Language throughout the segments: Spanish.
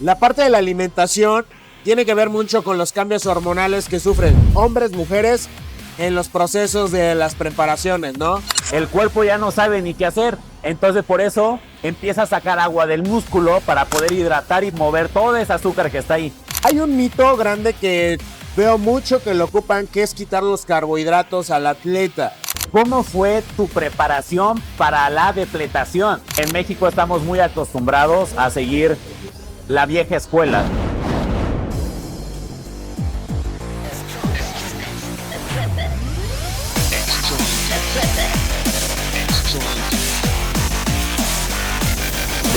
La parte de la alimentación tiene que ver mucho con los cambios hormonales que sufren hombres, mujeres en los procesos de las preparaciones, ¿no? El cuerpo ya no sabe ni qué hacer, entonces por eso empieza a sacar agua del músculo para poder hidratar y mover todo ese azúcar que está ahí. Hay un mito grande que veo mucho que lo ocupan, que es quitar los carbohidratos al atleta. ¿Cómo fue tu preparación para la depletación? En México estamos muy acostumbrados a seguir la vieja escuela.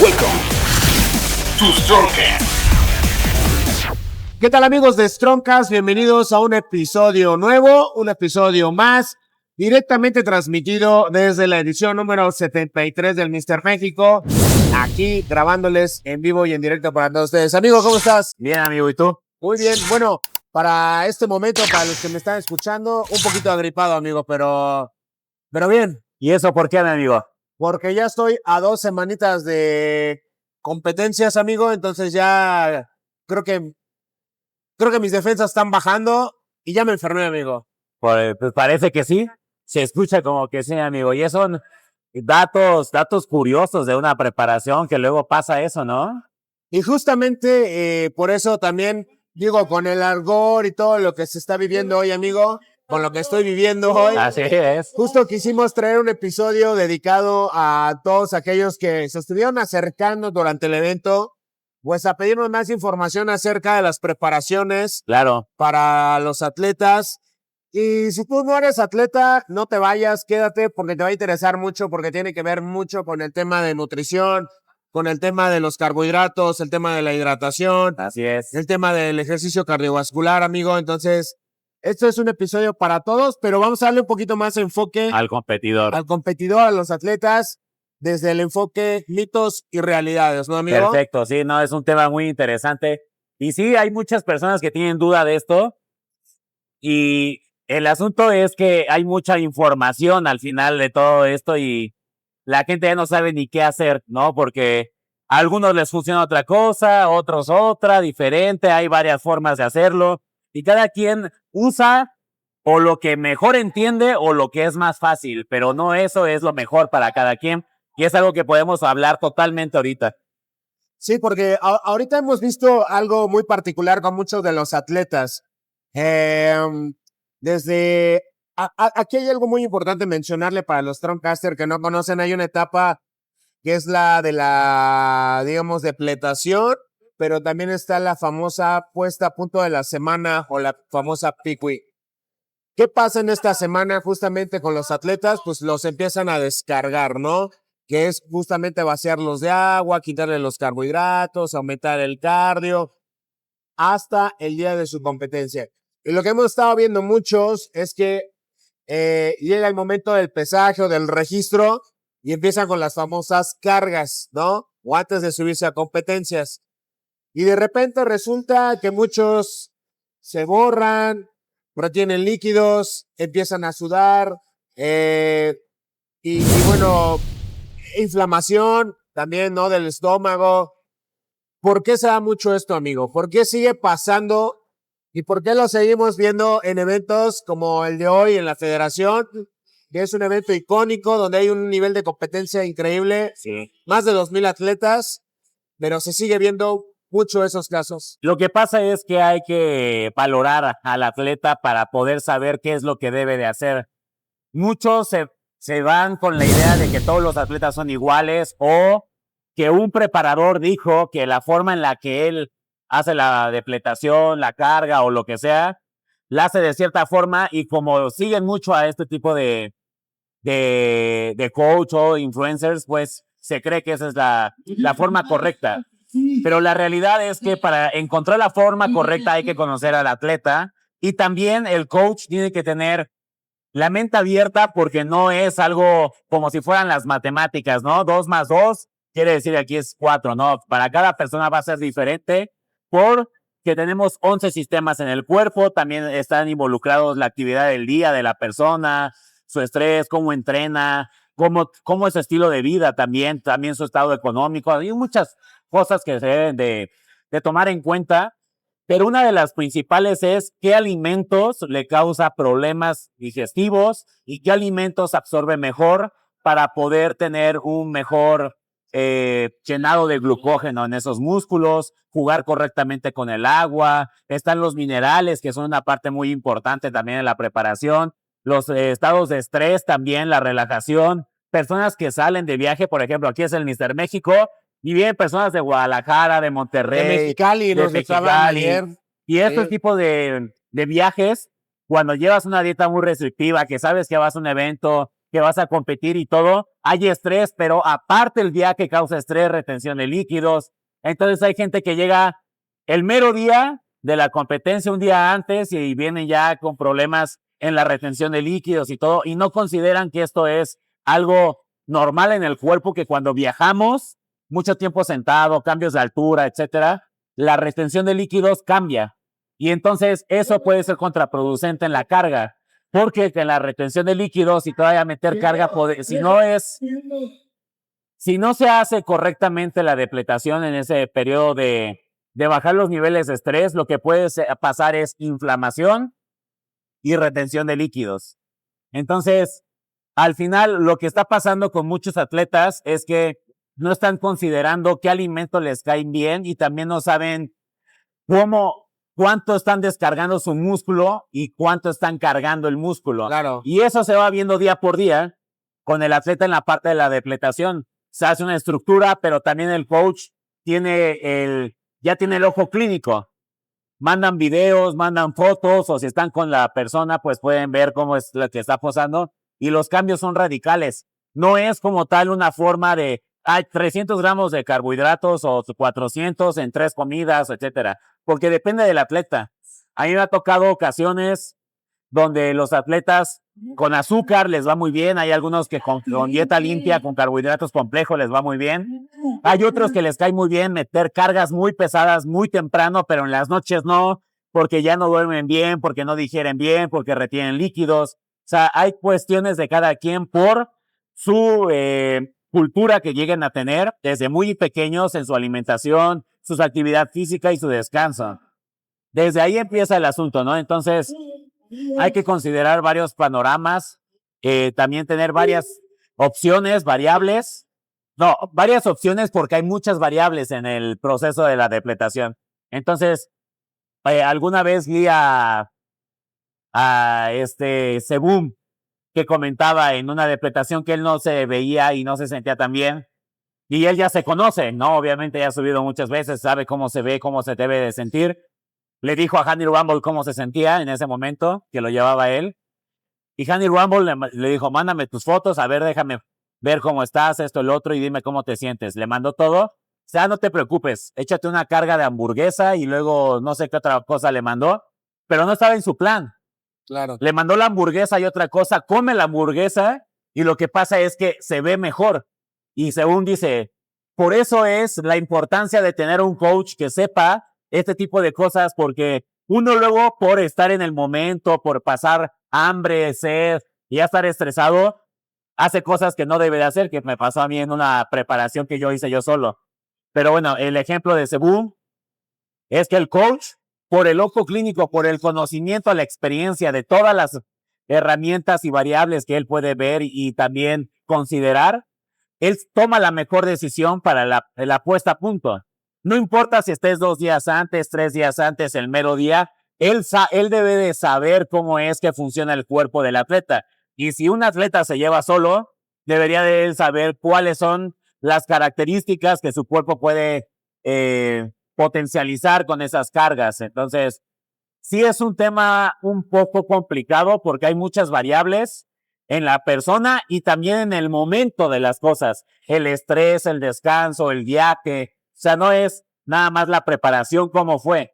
Welcome to Strongcast. ¿Qué tal, amigos de Strongcast? Bienvenidos a un episodio nuevo, un episodio más, directamente transmitido desde la edición número 73 del Mr. México, aquí grabándoles en vivo y en directo para todos ustedes. Amigo, ¿cómo estás? Bien, amigo, ¿y tú? Muy bien. Bueno, para este momento, para los que me están escuchando, un poquito agripado, amigo, pero bien. ¿Y eso por qué, mi amigo? Porque ya estoy a 2 semanitas de competencias, amigo, entonces ya creo que mis defensas están bajando y ya me enfermé, amigo. Pues parece que sí, se escucha como que sí, amigo. Y eso son datos curiosos de una preparación que luego pasa eso, ¿no? Y justamente por eso también, digo, con el argor y todo lo que se está viviendo hoy, amigo, con lo que estoy viviendo hoy. Así es. Justo quisimos traer un episodio dedicado a todos aquellos que se estuvieron acercando durante el evento, pues a pedirnos más información acerca de las preparaciones Claro. para los atletas. Y si tú no eres atleta, no te vayas, quédate porque te va a interesar mucho, porque tiene que ver mucho con el tema de nutrición, con el tema de los carbohidratos, el tema de la hidratación, Así es. el tema del ejercicio cardiovascular, amigo. Entonces, esto es un episodio para todos, pero vamos a darle un poquito más enfoque Al competidor. a los atletas, desde el enfoque mitos y realidades, ¿no, amigo? Perfecto, sí, no, es un tema muy interesante. Y sí, hay muchas personas que tienen duda de esto. Y el asunto es que hay mucha información al final de todo esto y la gente ya no sabe ni qué hacer, ¿no? Porque a algunos les funciona otra cosa, otros otra, diferente, hay varias formas de hacerlo y cada quien usa o lo que mejor entiende o lo que es más fácil, pero no eso es lo mejor para cada quien y es algo que podemos hablar totalmente ahorita. Sí, porque ahorita hemos visto algo muy particular con muchos de los atletas. Aquí hay algo muy importante mencionarle para los Strongcaster que no conocen. Hay una etapa que es la de la, digamos, depletación, pero también está la famosa puesta a punto de la semana o la famosa peak week. ¿Qué pasa en esta semana justamente con los atletas? Pues los empiezan a descargar, ¿no? Que es justamente vaciarlos de agua, quitarle los carbohidratos, aumentar el cardio, hasta el día de su competencia. Y lo que hemos estado viendo muchos es que llega el momento del pesaje o del registro y empiezan con las famosas cargas, ¿no? O antes de subirse a competencias. Y de repente resulta que muchos se borran, retienen líquidos, empiezan a sudar, y bueno, inflamación también, ¿no? Del estómago. ¿Por qué se da mucho esto, amigo? ¿Por qué sigue pasando? ¿Y por qué lo seguimos viendo en eventos como el de hoy en la federación? Que es un evento icónico donde hay un nivel de competencia increíble. Sí. Más de 2,000 atletas, pero se sigue viendo mucho esos casos. Lo que pasa es que hay que valorar al atleta para poder saber qué es lo que debe de hacer. Muchos se van con la idea de que todos los atletas son iguales o que un preparador dijo que la forma en la que él hace la depletación, la carga o lo que sea, la hace de cierta forma y como siguen mucho a este tipo de coach o influencers, pues se cree que esa es la forma correcta. Pero la realidad es que para encontrar la forma correcta hay que conocer al atleta y también el coach tiene que tener la mente abierta porque no es algo como si fueran las matemáticas, ¿no? 2 más 2 quiere decir que aquí es 4, ¿no? Para cada persona va a ser diferente porque tenemos 11 sistemas en el cuerpo, también están involucrados la actividad del día de la persona, su estrés, cómo entrena, cómo es su estilo de vida también su estado económico. Hay muchas cosas que se deben de de tomar en cuenta, pero una de las principales es qué alimentos le causa problemas digestivos y qué alimentos absorbe mejor para poder tener un mejor llenado de glucógeno en esos músculos, jugar correctamente con el agua, están los minerales, que son una parte muy importante también en la preparación, los estados de estrés también, la relajación, personas que salen de viaje, por ejemplo, aquí es el Mister México, y vienen personas de Guadalajara, de Monterrey, De Mexicali, de nos estaban Mexicali, ayer. y este Ayer. tipo de viajes, cuando llevas una dieta muy restrictiva, que sabes que vas a un evento, que vas a competir y todo, hay estrés, pero aparte el viaje causa estrés, retención de líquidos. Entonces hay gente que llega el mero día de la competencia, un día antes, y vienen ya con problemas en la retención de líquidos y todo, y no consideran que esto es algo normal en el cuerpo, que cuando viajamos, mucho tiempo sentado, cambios de altura, etcétera, la retención de líquidos cambia. Y entonces eso puede ser contraproducente en la carga, porque en la retención de líquidos, si todavía meter carga, si no se hace correctamente la depletación en ese periodo de bajar los niveles de estrés, lo que puede pasar es inflamación y retención de líquidos. Entonces, al final, lo que está pasando con muchos atletas es que no están considerando qué alimentos les caen bien y también no saben cuánto están descargando su músculo y cuánto están cargando el músculo. Claro. Y eso se va viendo día por día con el atleta en la parte de la depletación. Se hace una estructura, pero también el coach ya tiene el ojo clínico. Mandan videos, mandan fotos, o si están con la persona, pues pueden ver cómo es lo que está posando, y los cambios son radicales. No es como tal una forma de, 300 gramos de carbohidratos o 400 en 3 comidas, etcétera, porque depende del atleta. A mí me ha tocado ocasiones donde los atletas con azúcar les va muy bien, hay algunos que con dieta limpia, con carbohidratos complejos les va muy bien. Hay otros que les cae muy bien meter cargas muy pesadas muy temprano, pero en las noches no, porque ya no duermen bien, porque no digieren bien, porque retienen líquidos. O sea, hay cuestiones de cada quien por su cultura que lleguen a tener desde muy pequeños en su alimentación, su actividad física y su descanso. Desde ahí empieza el asunto, ¿no? Entonces, hay que considerar varios panoramas, también tener varias opciones, variables. No, varias opciones porque hay muchas variables en el proceso de la depletación. Entonces, alguna vez vi a Sebum, que comentaba en una depletación que él no se veía y no se sentía tan bien. Y él ya se conoce, ¿no? Obviamente ya ha subido muchas veces, sabe cómo se ve, cómo se debe de sentir. Le dijo a Hany Rambol cómo se sentía en ese momento, que lo llevaba él. Y Hany Rambol le dijo, mándame tus fotos, a ver, déjame ver cómo estás, esto, el otro, y dime cómo te sientes. Le mandó todo. O sea, no te preocupes, échate una carga de hamburguesa y luego no sé qué otra cosa le mandó, pero no estaba en su plan. Claro. Le mandó la hamburguesa y otra cosa, come la hamburguesa y lo que pasa es que se ve mejor. Y según dice, por eso es la importancia de tener un coach que sepa este tipo de cosas, porque uno luego por estar en el momento, por pasar hambre, sed y ya estar estresado, hace cosas que no debe de hacer, que me pasó a mí en una preparación que yo hice yo solo. Pero bueno, el ejemplo de Sebum es que el coach, por el ojo clínico, por el conocimiento, la experiencia de todas las herramientas y variables que él puede ver y también considerar, él toma la mejor decisión para la puesta a punto. No importa si estés 2 días antes, 3 días antes, el mero día, él debe de saber cómo es que funciona el cuerpo del atleta. Y si un atleta se lleva solo, debería de él saber cuáles son las características que su cuerpo puede potencializar con esas cargas. Entonces, sí es un tema un poco complicado porque hay muchas variables en la persona y también en el momento de las cosas. El estrés, el descanso, el viaje. O sea, no es nada más la preparación como fue.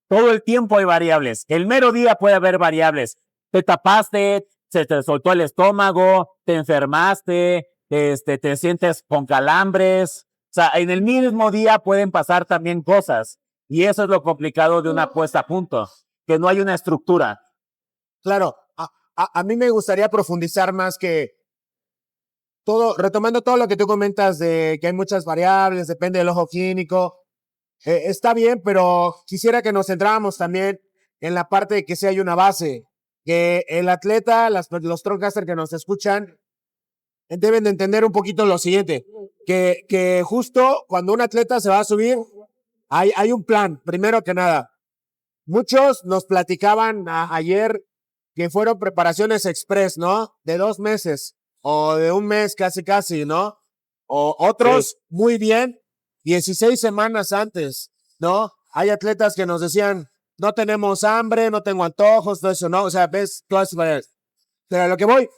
Todo el tiempo hay variables. El mero día puede haber variables. Te tapaste, se te soltó el estómago, te enfermaste, te sientes con calambres. O sea, en el mismo día pueden pasar también cosas. Y eso es lo complicado de una puesta a punto, que no hay una estructura. Claro, a mí me gustaría profundizar más que todo, retomando todo lo que tú comentas de que hay muchas variables, depende del ojo clínico. está bien, pero quisiera que nos centráramos también en la parte de que sí hay una base, que el atleta, los Strongcaster que nos escuchan, deben de entender un poquito lo siguiente, que justo cuando un atleta se va a subir, hay un plan, primero que nada. Muchos nos platicaban ayer que fueron preparaciones express, ¿no? De 2 meses o de 1 mes casi, ¿no? O otros muy bien, 16 semanas antes, ¿no? Hay atletas que nos decían, no tenemos hambre, no tengo antojos, todo eso, ¿no? O sea, ves todas esas. Pero a lo que voy,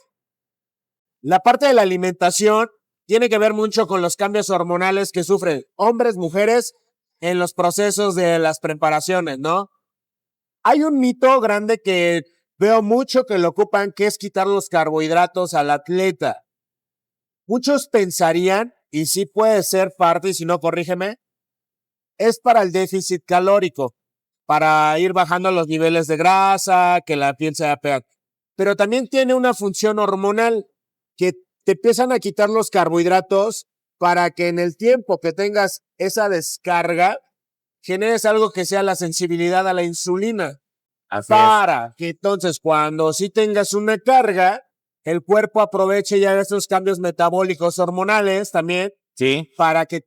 la parte de la alimentación tiene que ver mucho con los cambios hormonales que sufren hombres, mujeres en los procesos de las preparaciones, ¿no? Hay un mito grande que veo mucho que lo ocupan, que es quitar los carbohidratos al atleta. Muchos pensarían, y sí puede ser parte, y si no, corrígeme, es para el déficit calórico, para ir bajando los niveles de grasa, que la piel se apega. Pero también tiene una función hormonal, que te empiezan a quitar los carbohidratos para que en el tiempo que tengas esa descarga, generes algo que sea la sensibilidad a la insulina. Así Para que entonces cuando sí tengas una carga, el cuerpo aproveche ya esos cambios metabólicos hormonales también Sí, para que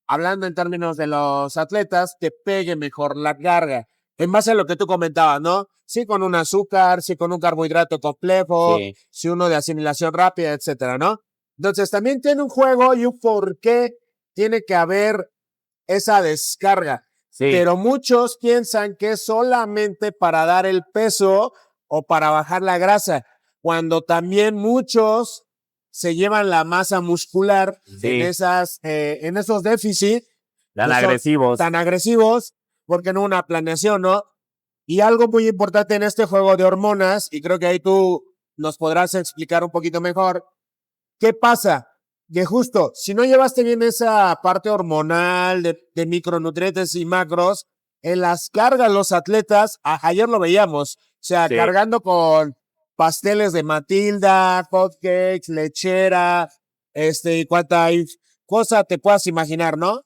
hablando en términos de los atletas, te pegue mejor la carga. En base a lo que tú comentabas, ¿no? Sí con un azúcar, sí con un carbohidrato complejo, sí, sí uno de asimilación rápida, etcétera, ¿no? Entonces también tiene un juego y un por qué tiene que haber esa descarga. sí. Pero muchos piensan que es solamente para dar el peso o para bajar la grasa, cuando también muchos se llevan la masa muscular Sí. en esos déficits Tan que son agresivos. tan agresivos, porque no una planeación, ¿no? Y algo muy importante en este juego de hormonas, y creo que ahí tú nos podrás explicar un poquito mejor, ¿qué pasa? Que justo, si no llevaste bien esa parte hormonal de micronutrientes y macros, en las cargas los atletas, ayer lo veíamos, o sea, Sí. cargando con pasteles de Matilda, hotcakes, lechera, y cuánta cosa te puedas imaginar, ¿no?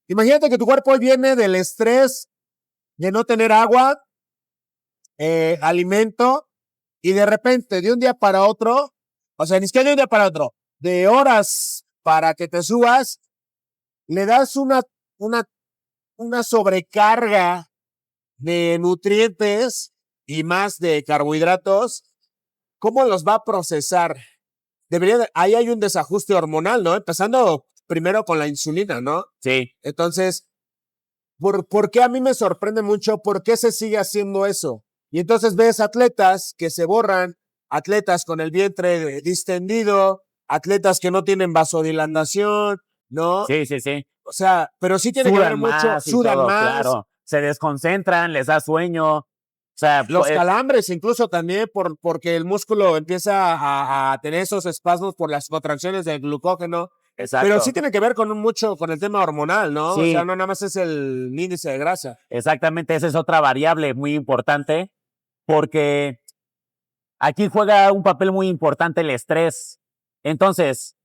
Imagínate que tu cuerpo viene del estrés de no tener agua, alimento, y de repente, de un día para otro, o sea, ni siquiera de un día para otro, de horas para que te subas, le das una sobrecarga de nutrientes y más de carbohidratos, ¿cómo los va a procesar? Ahí hay un desajuste hormonal, ¿no? Empezando primero con la insulina, ¿no? Sí, Entonces, ¿por qué a mí me sorprende mucho? ¿Por qué se sigue haciendo eso? Y entonces ves atletas que se borran, atletas con el vientre distendido, atletas que no tienen vasodilatación, ¿no? sí, sí, sí. O sea, pero sí tiene que ver Sudan mucho, más y sudan todo, más, claro. Se desconcentran, les da sueño. O sea, los pues, calambres incluso también porque el músculo empieza a tener esos espasmos por las contracciones del glucógeno. Pero sí exacto. tiene que ver mucho con el tema hormonal, ¿no? O sea, Sí, no nada más es el índice de grasa. exactamente. Esa es otra variable muy importante porque aquí juega un papel muy importante el estrés. Entonces,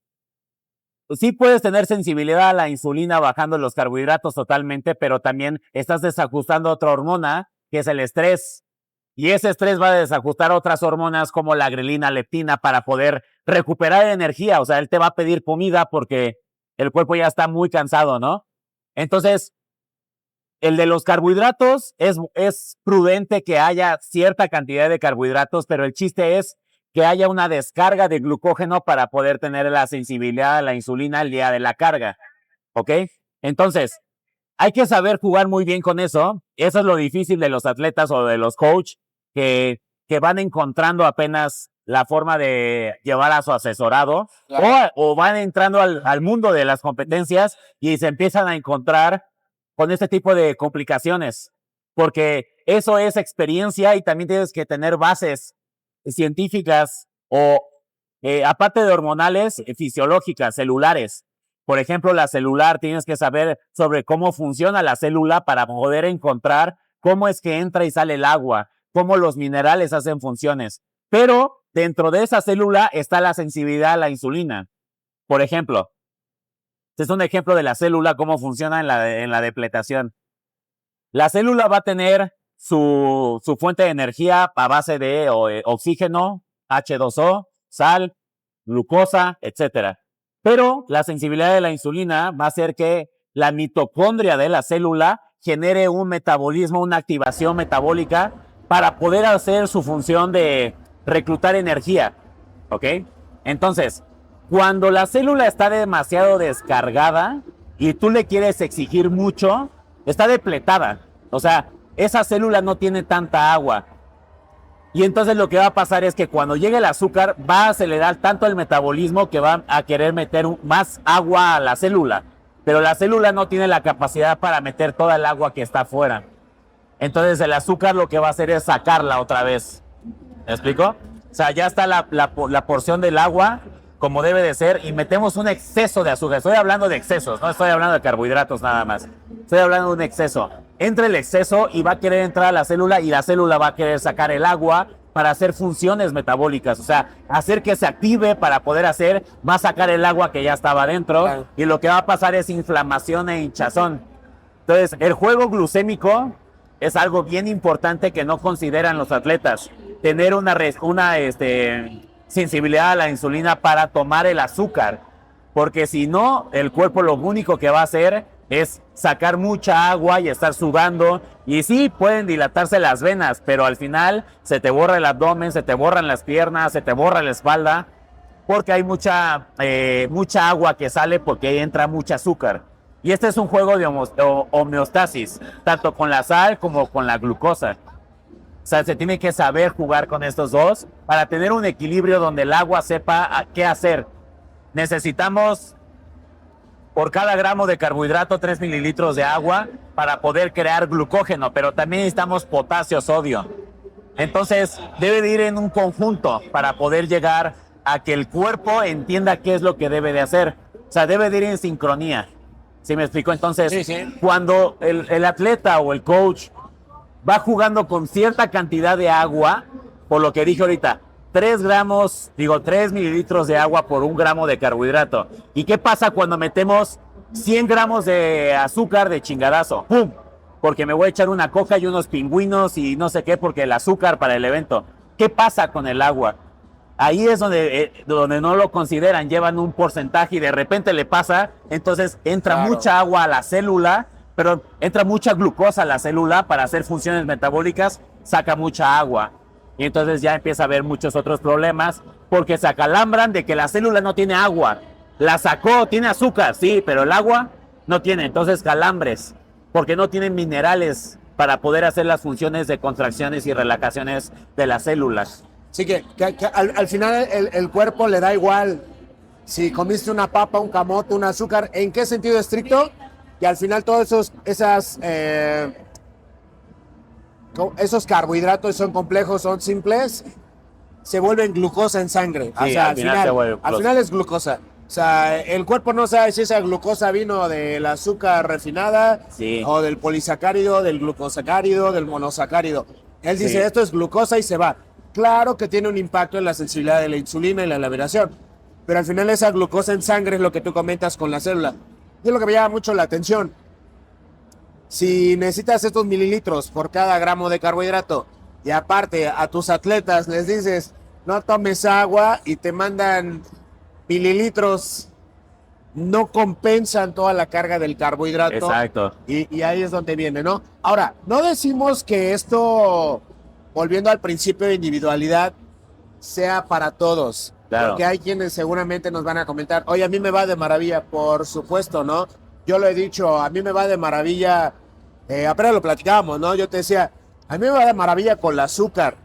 sí puedes tener sensibilidad a la insulina bajando los carbohidratos totalmente, pero también estás desajustando otra hormona, que es el estrés. Y ese estrés va a desajustar otras hormonas como la grelina, leptina, para poder recuperar energía. O sea, él te va a pedir comida porque el cuerpo ya está muy cansado, ¿no? Entonces, el de los carbohidratos es prudente que haya cierta cantidad de carbohidratos, pero el chiste es que haya una descarga de glucógeno para poder tener la sensibilidad a la insulina el día de la carga. ¿Ok? Entonces, hay que saber jugar muy bien con eso. Eso es lo difícil de los atletas o de los coach que van encontrando apenas la forma de llevar a su asesorado o van entrando al mundo de las competencias y se empiezan a encontrar con este tipo de complicaciones, porque eso es experiencia y también tienes que tener bases científicas o aparte de hormonales, fisiológicas, celulares. Por ejemplo, la celular, tienes que saber sobre cómo funciona la célula para poder encontrar cómo es que entra y sale el agua, cómo los minerales hacen funciones. Pero dentro de esa célula está la sensibilidad a la insulina. Por ejemplo, Este es un ejemplo de la célula, cómo funciona en la depletación. La célula va a tener su fuente de energía a base de oxígeno, H2O, sal, glucosa, etc. Pero la sensibilidad de la insulina va a hacer que la mitocondria de la célula genere un metabolismo, una activación metabólica para poder hacer su función de reclutar energía. ¿Ok? Entonces, cuando la célula está demasiado descargada y tú le quieres exigir mucho, está depletada. O sea, esa célula no tiene tanta agua. Y entonces lo que va a pasar es que cuando llegue el azúcar va a acelerar tanto el metabolismo que va a querer meter más agua a la célula. Pero la célula no tiene la capacidad para meter toda el agua que está afuera. Entonces el azúcar lo que va a hacer es sacarla otra vez. ¿Me explico? O sea, ya está la porción del agua como debe de ser y metemos un exceso de azúcar. Estoy hablando de excesos, no estoy hablando de carbohidratos nada más. Estoy hablando de un exceso. Entra el exceso y va a querer entrar a la célula y la célula va a querer sacar el agua para hacer funciones metabólicas. O sea, hacer que se active para poder hacer, va a sacar el agua que ya estaba dentro. Claro. Y lo que va a pasar es inflamación e hinchazón. Entonces, el juego glucémico es algo bien importante que no consideran los atletas. Tener una sensibilidad a la insulina para tomar el azúcar, porque si no, el cuerpo lo único que va a hacer es sacar mucha agua y estar sudando, y sí, pueden dilatarse las venas, pero al final se te borra el abdomen, se te borran las piernas, se te borra la espalda, porque hay mucha agua que sale porque entra mucho azúcar. Y este es un juego de homeostasis, tanto con la sal como con la glucosa. O sea, se tiene que saber jugar con estos dos para tener un equilibrio donde el agua sepa qué hacer. Necesitamos, por cada gramo de carbohidrato, 3 mililitros de agua para poder crear glucógeno, pero también necesitamos potasio, sodio. Entonces, debe de ir en un conjunto para poder llegar a que el cuerpo entienda qué es lo que debe de hacer. O sea, debe de ir en sincronía. ¿Sí me explico? Entonces, sí. Cuando el atleta o el coach va jugando con cierta cantidad de agua, por lo que dije ahorita, 3 mililitros de agua por 1 gramo de carbohidrato. ¿Y qué pasa cuando metemos 100 gramos de azúcar de chingadazo? ¡Pum! Porque me voy a echar una coca y unos pingüinos y no sé qué, porque el azúcar para el evento. ¿Qué pasa con el agua? Ahí es donde no lo consideran, llevan un porcentaje y de repente le pasa, entonces entra mucha agua a la célula, pero entra mucha glucosa a la célula para hacer funciones metabólicas, saca mucha agua. Y entonces ya empieza a haber muchos otros problemas porque se acalambran de que la célula no tiene agua. La sacó, tiene azúcar, sí, pero el agua no tiene. Entonces calambres, porque no tienen minerales para poder hacer las funciones de contracciones y relajaciones de las células. Sí, que al final el cuerpo le da igual si comiste una papa, un camote, un azúcar. ¿En qué sentido estricto? Que al final todos esos carbohidratos son complejos, son simples, se vuelven glucosa en sangre. Sí, o sea, al final es glucosa. O sea, el cuerpo no sabe si esa glucosa vino del azúcar refinada, sí, o del polisacárido, del glucosacárido, del monosacárido. Él dice, sí, esto es glucosa y se va. Claro que tiene un impacto en la sensibilidad de la insulina y la liberación, pero al final esa glucosa en sangre es lo que tú comentas con la célula. Y es lo que me llama mucho la atención. Si necesitas estos mililitros por cada gramo de carbohidrato y aparte a tus atletas les dices no tomes agua y te mandan mililitros, no compensan toda la carga del carbohidrato. Exacto. Y ahí es donde viene, ¿no? Ahora, no decimos que esto, volviendo al principio de individualidad, sea para todos. Claro. Porque hay quienes seguramente nos van a comentar, oye, a mí me va de maravilla, por supuesto, ¿no? Yo lo he dicho, a mí me va de maravilla, apenas lo platicábamos, ¿no? Yo te decía, a mí me va de maravilla con el azúcar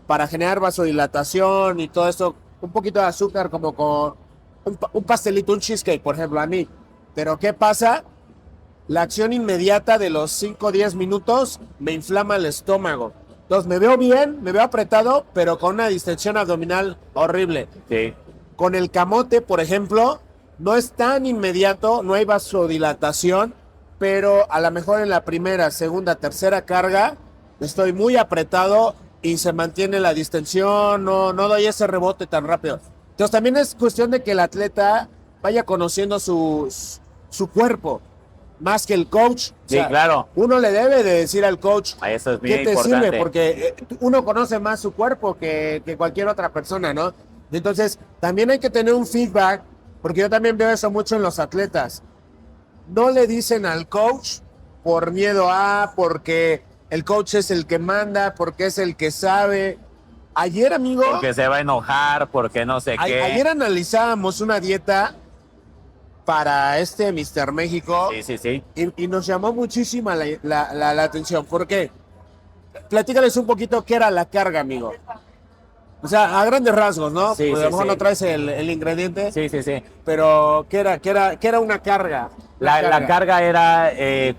para generar vasodilatación y todo esto, un poquito de azúcar como con un pastelito, un cheesecake, por ejemplo, a mí. Pero ¿qué pasa? La acción inmediata de los 5 o 10 minutos me inflama el estómago. Entonces me veo bien, me veo apretado, pero con una distensión abdominal horrible. Sí. Con el camote, por ejemplo, no es tan inmediato, no hay vasodilatación, pero a lo mejor en la primera, segunda, tercera carga estoy muy apretado y se mantiene la distensión, no doy ese rebote tan rápido. Entonces también es cuestión de que el atleta vaya conociendo su cuerpo, más que el coach. O Sí, sea, claro. uno le debe de decir al coach Eso es qué bien te importante. sirve, porque uno conoce más su cuerpo que cualquier otra persona, ¿no? Entonces, también hay que tener un feedback, porque yo también veo eso mucho en los atletas. No le dicen al coach por miedo porque el coach es el que manda, porque es el que sabe. Ayer, amigo, Porque se va a enojar, porque no sé qué. ayer analizábamos una dieta para Mr. México Sí. y nos llamó muchísima la atención. ¿Por qué? Platícales un poquito qué era la carga, amigo. O sea, a grandes rasgos, ¿no? Sí, Pues a sí, lo mejor sí. no traes el ingrediente, Sí. pero ¿qué era una carga? La carga era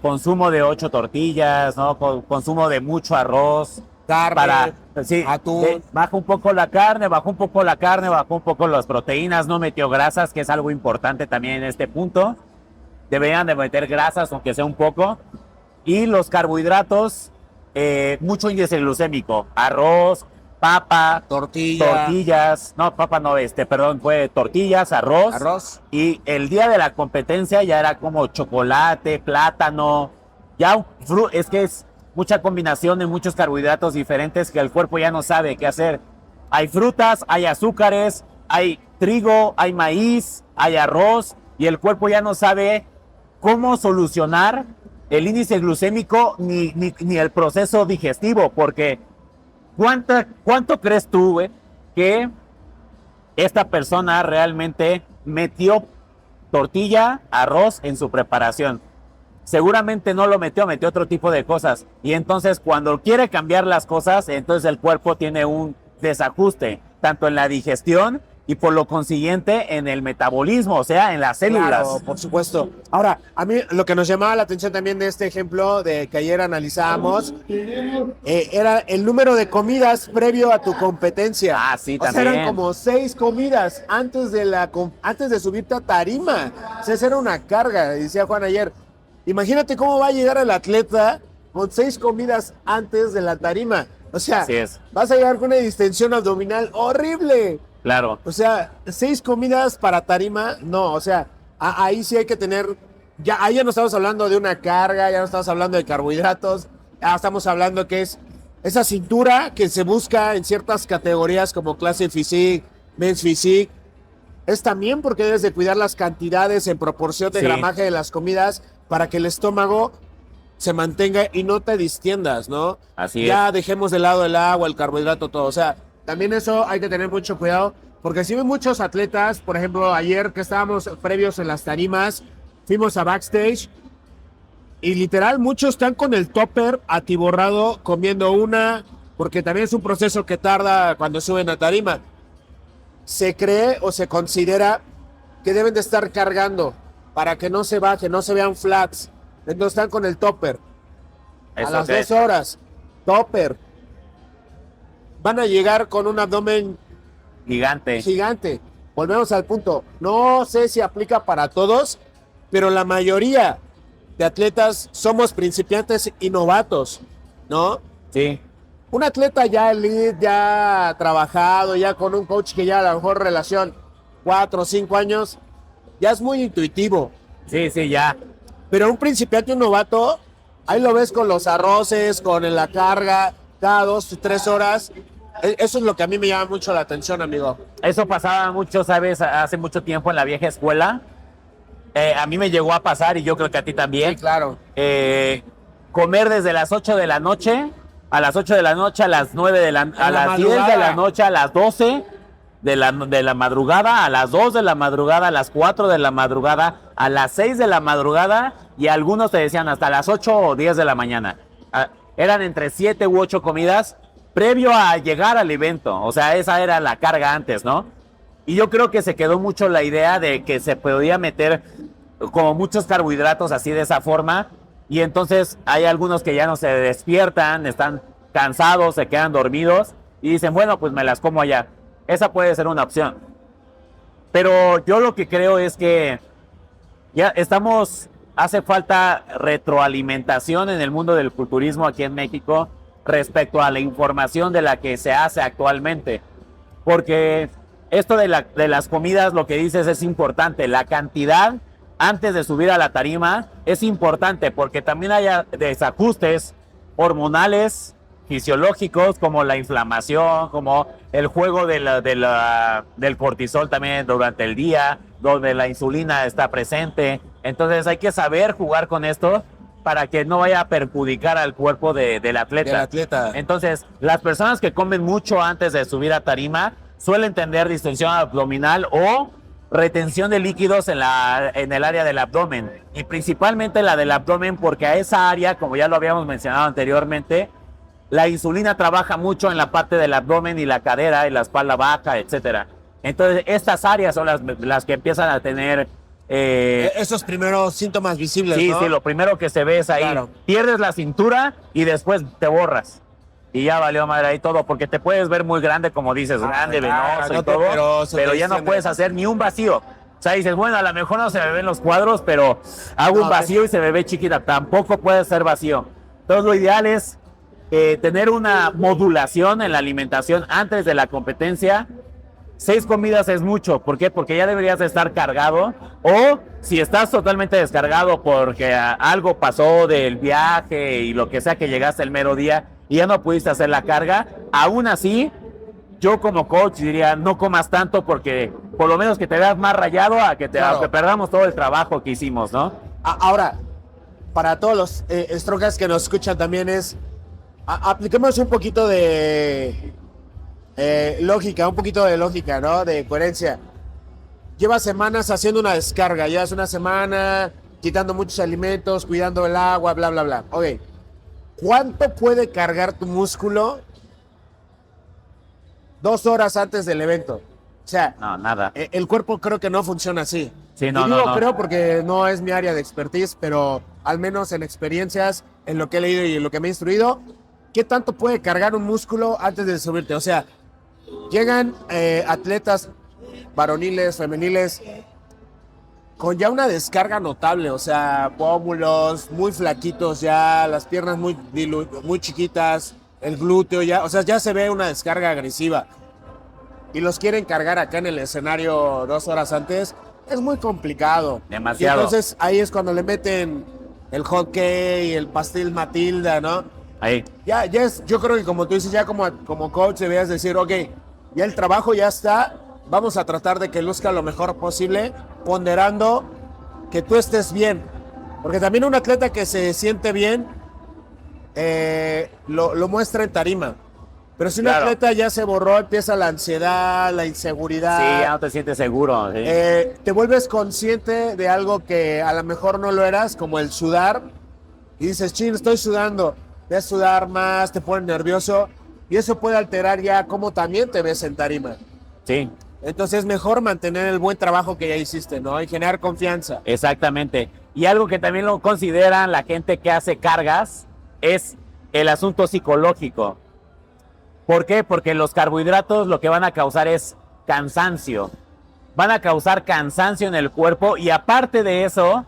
consumo de 8 tortillas, ¿no? Consumo de mucho arroz. Carne, Sí, atún. baja un poco la carne, bajó un poco las proteínas, no metió grasas, que es algo importante también en este punto. Deberían de meter grasas, aunque sea un poco. Y los carbohidratos, mucho índice glucémico, arroz, papa, tortillas, no, papa no, perdón, fue tortillas, arroz. Y el día de la competencia ya era como chocolate, plátano, es que es mucha combinación de muchos carbohidratos diferentes que el cuerpo ya no sabe qué hacer. Hay frutas, hay azúcares, hay trigo, hay maíz, hay arroz, y el cuerpo ya no sabe cómo solucionar el índice glucémico ni el proceso digestivo, porque ¿cuánto crees tú, güey, que esta persona realmente metió tortilla, arroz en su preparación? Seguramente no lo metió otro tipo de cosas. Y entonces cuando quiere cambiar las cosas, entonces el cuerpo tiene un desajuste, tanto en la digestión y por lo consiguiente en el metabolismo, o sea, en las células. Claro, por supuesto. Ahora, a mí lo que nos llamaba la atención también de este ejemplo de que ayer analizábamos era el número de comidas previo a tu competencia. Ah, sí, o sea, también. eran como 6 comidas antes de subirte a tarima. O sea, esa era una carga, decía Juan ayer. Imagínate cómo va a llegar el atleta con 6 comidas antes de la tarima. O sea, Así es. vas a llegar con una distensión abdominal horrible. Claro. O sea, 6 comidas para tarima, no, o sea, ahí sí hay que tener, ahí ya no estamos hablando de una carga, ya no estamos hablando de carbohidratos, ya estamos hablando que es esa cintura que se busca en ciertas categorías como clase physique, men's physique, es también porque debes de cuidar las cantidades en proporción de Sí. gramaje de las comidas para que el estómago se mantenga y no te distiendas, ¿no? Así Ya es. dejemos de lado el agua, el carbohidrato, todo. O sea, también eso hay que tener mucho cuidado, porque si ven muchos atletas, por ejemplo, ayer que estábamos previos en las tarimas, fuimos a backstage y literal muchos están con el topper atiborrado comiendo una, porque también es un proceso que tarda cuando suben a tarima. Se cree o se considera que deben de estar cargando para que no se baje, no se vean flats. Entonces están con el topper. A ¿Eso las qué? 2 horas, topper. Van a llegar con un abdomen Gigante. gigante. Volvemos al punto. No sé si aplica para todos, pero la mayoría de atletas somos principiantes y novatos, ¿no? Sí. Un atleta ya elite, ya trabajado, ya con un coach que ya a lo mejor relación 4 o 5 años, ya es muy intuitivo. Sí, ya. Pero un principiante, un novato, ahí lo ves con los arroces, con la carga, cada 2 o 3 horas. Eso es lo que a mí me llama mucho la atención, amigo. Eso pasaba mucho, ¿sabes? Hace mucho tiempo en la vieja escuela. A mí me llegó a pasar, y yo creo que a ti también. Sí, claro. Comer desde las 8 de la noche, a las 8 de la noche, a las 9 de a la las 10 de madrugada. la noche, a las 12 de la madrugada, a las 2 de la madrugada, a las 4 de la madrugada, a las 6 de la madrugada, y algunos te decían hasta las 8 o 10 de la mañana. Eran entre 7 u 8 comidas previo a llegar al evento. O sea, esa era la carga antes, ¿no? Y yo creo que se quedó mucho la idea de que se podía meter como muchos carbohidratos así de esa forma, y entonces hay algunos que ya no se despiertan, están cansados, se quedan dormidos y dicen, bueno, pues me las como allá. Esa puede ser una opción. Pero yo lo que creo es que ya hace falta retroalimentación en el mundo del culturismo aquí en México respecto a la información de la que se hace actualmente. Porque esto de las comidas, lo que dices es importante. La cantidad antes de subir a la tarima es importante porque también hay desajustes hormonales, fisiológicos, como la inflamación, como el juego del cortisol también durante el día, donde la insulina está presente. Entonces hay que saber jugar con esto para que no vaya a perjudicar al cuerpo del atleta. Entonces, las personas que comen mucho antes de subir a tarima suelen tener distensión abdominal o retención de líquidos en el área del abdomen, y principalmente la del abdomen, porque a esa área, como ya lo habíamos mencionado anteriormente, la insulina trabaja mucho en la parte del abdomen y la cadera y la espalda baja, etcétera. Entonces, estas áreas son las que empiezan a tener esos primeros síntomas visibles, sí, ¿no? sí, lo primero que se ve es ahí. Claro. Pierdes la cintura y después te borras. Y ya valió madre ahí todo, porque te puedes ver muy grande, como dices, grande, venoso y todo, pero ya no puedes hacer ni un vacío. O sea, dices, bueno, a lo mejor no se me ven los cuadros, pero hago un vacío y se me ve chiquita. Tampoco puede ser vacío. Entonces, lo ideal es tener una modulación en la alimentación antes de la competencia. 6 comidas es mucho. ¿Por qué? Porque ya deberías de estar cargado. O si estás totalmente descargado porque algo pasó del viaje y lo que sea, que llegaste el mero día y ya no pudiste hacer la carga, aún así, yo como coach diría, no comas tanto, porque por lo menos que te veas más rayado a que perdamos todo el trabajo que hicimos, ¿no? Ahora, para todos los strongers que nos escuchan también apliquemos un poquito de lógica, ¿no? De coherencia. Llevas semanas haciendo una descarga, llevas una semana quitando muchos alimentos, cuidando el agua, bla, bla, bla. Ok. ¿Cuánto puede cargar tu músculo 2 horas antes del evento? O sea, no, nada. El cuerpo creo que no funciona así. Sí, no, y digo, no. creo porque no es mi área de expertise, pero al menos en experiencias, en lo que he leído y en lo que me he instruido, ¿qué tanto puede cargar un músculo antes de subirte? O sea, llegan atletas varoniles, femeniles, con ya una descarga notable, o sea, pómulos muy flaquitos ya, las piernas muy chiquitas, el glúteo ya, o sea, ya se ve una descarga agresiva. Y los quieren cargar acá en el escenario 2 horas antes, es muy complicado. Demasiado. Y entonces ahí es cuando le meten el hot cake, el pastel Matilda, ¿no? Ahí. Ya es, yo creo que como tú dices, ya como coach debías decir, ok, ya el trabajo ya está, vamos a tratar de que luzca lo mejor posible, ponderando que tú estés bien. Porque también un atleta que se siente bien, lo muestra en tarima. Pero si un atleta ya se borró, empieza la ansiedad, la inseguridad. Sí, ya no te sientes seguro. Sí. Te vuelves consciente de algo que a lo mejor no lo eras, como el sudar. Y dices, chin, estoy sudando. Ves sudar más, te pones nervioso. Y eso puede alterar ya cómo también te ves en tarima. Sí. Entonces es mejor mantener el buen trabajo que ya hiciste, ¿no? Y generar confianza. Exactamente. Y algo que también lo consideran la gente que hace cargas es el asunto psicológico. ¿Por qué? Porque los carbohidratos lo que van a causar es cansancio. Van a causar cansancio en el cuerpo, y aparte de eso,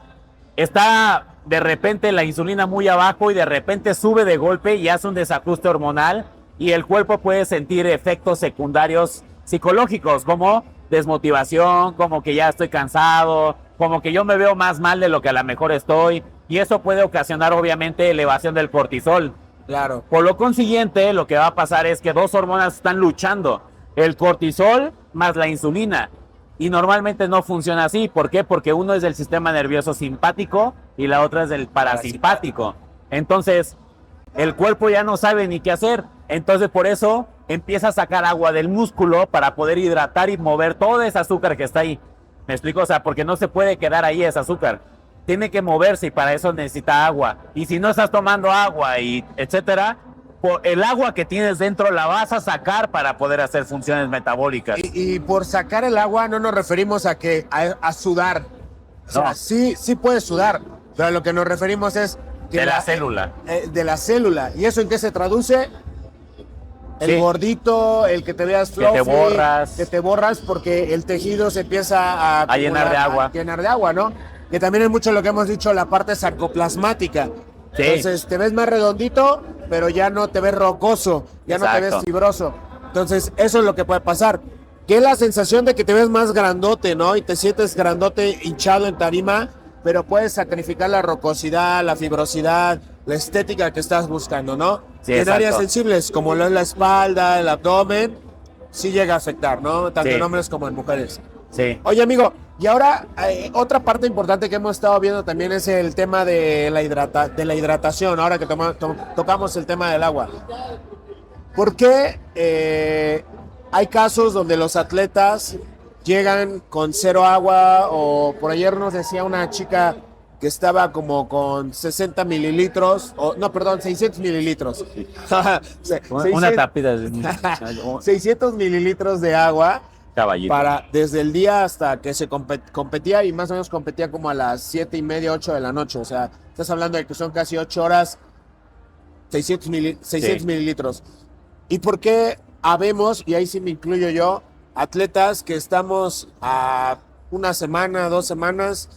está de repente la insulina muy abajo y de repente sube de golpe y hace un desajuste hormonal, y el cuerpo puede sentir efectos secundarios psicológicos como desmotivación, como que ya estoy cansado, como que yo me veo más mal de lo que a lo mejor estoy, y eso puede ocasionar obviamente elevación del cortisol. Claro. Por lo consiguiente, lo que va a pasar es que 2 hormonas están luchando, el cortisol más la insulina, y normalmente no funciona así. ¿Por qué? Porque uno es del sistema nervioso simpático y la otra es del parasimpático. Entonces, el cuerpo ya no sabe ni qué hacer. Entonces, por eso empieza a sacar agua del músculo para poder hidratar y mover todo ese azúcar que está ahí. ¿Me explico? O sea, porque no se puede quedar ahí ese azúcar. Tiene que moverse y para eso necesita agua. Y si no estás tomando agua y etcétera, el agua que tienes dentro la vas a sacar para poder hacer funciones metabólicas. Y por sacar el agua no nos referimos a sudar. O sea, sí puedes sudar, pero a lo que nos referimos es que de la célula. De la célula. ¿Y eso en qué se traduce? El gordito, el que te veas fluffy, que te borras porque el tejido se empieza a llenar de agua. A llenar de agua, ¿no? Que también es mucho lo que hemos dicho, la parte sarcoplasmática. Sí. Entonces te ves más redondito, pero ya no te ves rocoso, ya no te ves fibroso. Entonces eso es lo que puede pasar. que es la sensación de que te ves más grandote, ¿no? Y te sientes grandote, hinchado en tarima, pero puedes sacrificar la rocosidad, la fibrosidad, la estética que estás buscando, ¿no? Sí, en áreas exacto. sensibles, como lo es la espalda, el abdomen, sí llega a afectar, ¿no? Tanto Sí. en hombres como en mujeres. Sí. Oye, amigo, y ahora otra parte importante que hemos estado viendo también es el tema de la hidratación, ahora que tocamos el tema del agua. ¿Por qué hay casos donde los atletas llegan con cero agua? O por ayer nos decía una chica que estaba como con 60 mililitros, o no, perdón, 600 mililitros. Una tapita de 600 mililitros de agua caballito. para desde el día hasta que se competía, y más o menos competía como a las 7:30, 8 de la noche. O sea, estás hablando de que son casi 8 horas, 600 Sí. mililitros. ¿Y por qué habemos, y ahí sí me incluyo yo, atletas que estamos a una semana, 2 semanas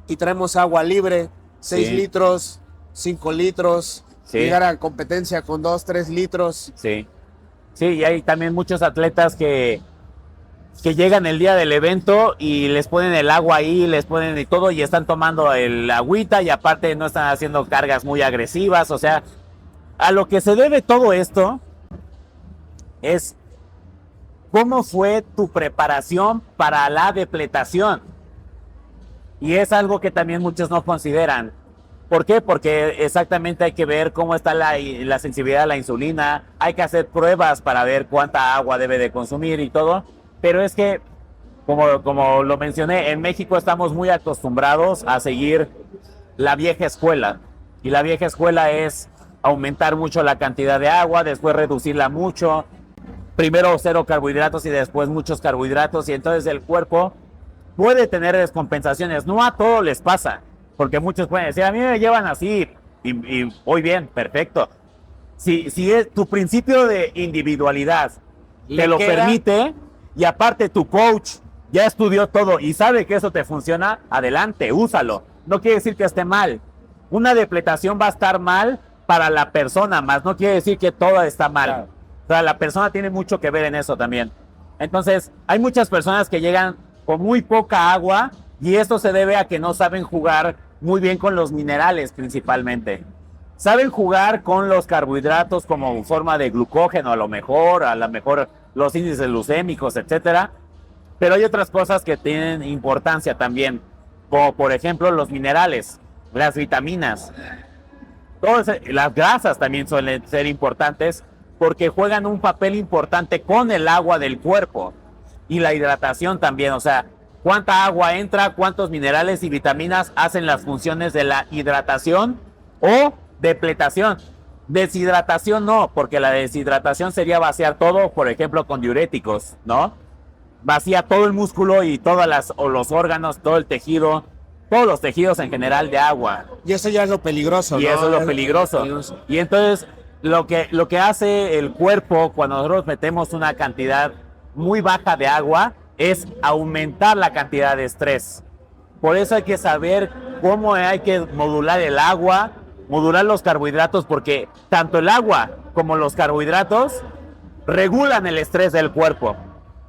y traemos agua libre, 6 Sí. litros, 5 litros, Sí. llegar a competencia con 2, 3 litros? Sí. Sí, y hay también muchos atletas que llegan el día del evento y les ponen el agua ahí, les ponen y todo, y están tomando el agüita, y aparte no están haciendo cargas muy agresivas. O sea, a lo que se debe todo esto es cómo fue tu preparación para la depletación. Y es algo que también muchos no consideran. ¿Por qué? Porque exactamente hay que ver cómo está la sensibilidad a la insulina, hay que hacer pruebas para ver cuánta agua debe de consumir y todo. Pero es que, como lo mencioné, en México estamos muy acostumbrados a seguir la vieja escuela. Y la vieja escuela es aumentar mucho la cantidad de agua, después reducirla mucho, primero cero carbohidratos y después muchos carbohidratos, y entonces el cuerpo puede tener descompensaciones. No a todos les pasa, porque muchos pueden decir, a mí me llevan así y voy bien, perfecto. Si es tu principio de individualidad te lo permite, y aparte tu coach ya estudió todo y sabe que eso te funciona, adelante, úsalo. No quiere decir que esté mal. Una depletación va a estar mal para la persona, más no quiere decir que todo está mal. Claro. O sea, la persona tiene mucho que ver en eso también. Entonces, hay muchas personas que llegan con muy poca agua, y esto se debe a que no saben jugar muy bien con los minerales principalmente. Saben jugar con los carbohidratos como forma de glucógeno, a lo mejor los índices glucémicos, etcétera. Pero hay otras cosas que tienen importancia también, como por ejemplo los minerales, las vitaminas. Las grasas también suelen ser importantes porque juegan un papel importante con el agua del cuerpo, y la hidratación también. O sea, cuánta agua entra, cuántos minerales y vitaminas hacen las funciones de la hidratación o depletación. Deshidratación no, porque la deshidratación sería vaciar todo, por ejemplo, con diuréticos, ¿no? Vacía todo el músculo y los órganos, todo el tejido, todos los tejidos en general de agua. Y eso ya es lo peligroso, Y ¿no? eso es lo peligroso. Y entonces lo que hace el cuerpo cuando nosotros metemos una cantidad muy baja de agua es aumentar la cantidad de estrés. Por eso hay que saber cómo hay que modular el agua, modular los carbohidratos, porque tanto el agua como los carbohidratos regulan el estrés del cuerpo.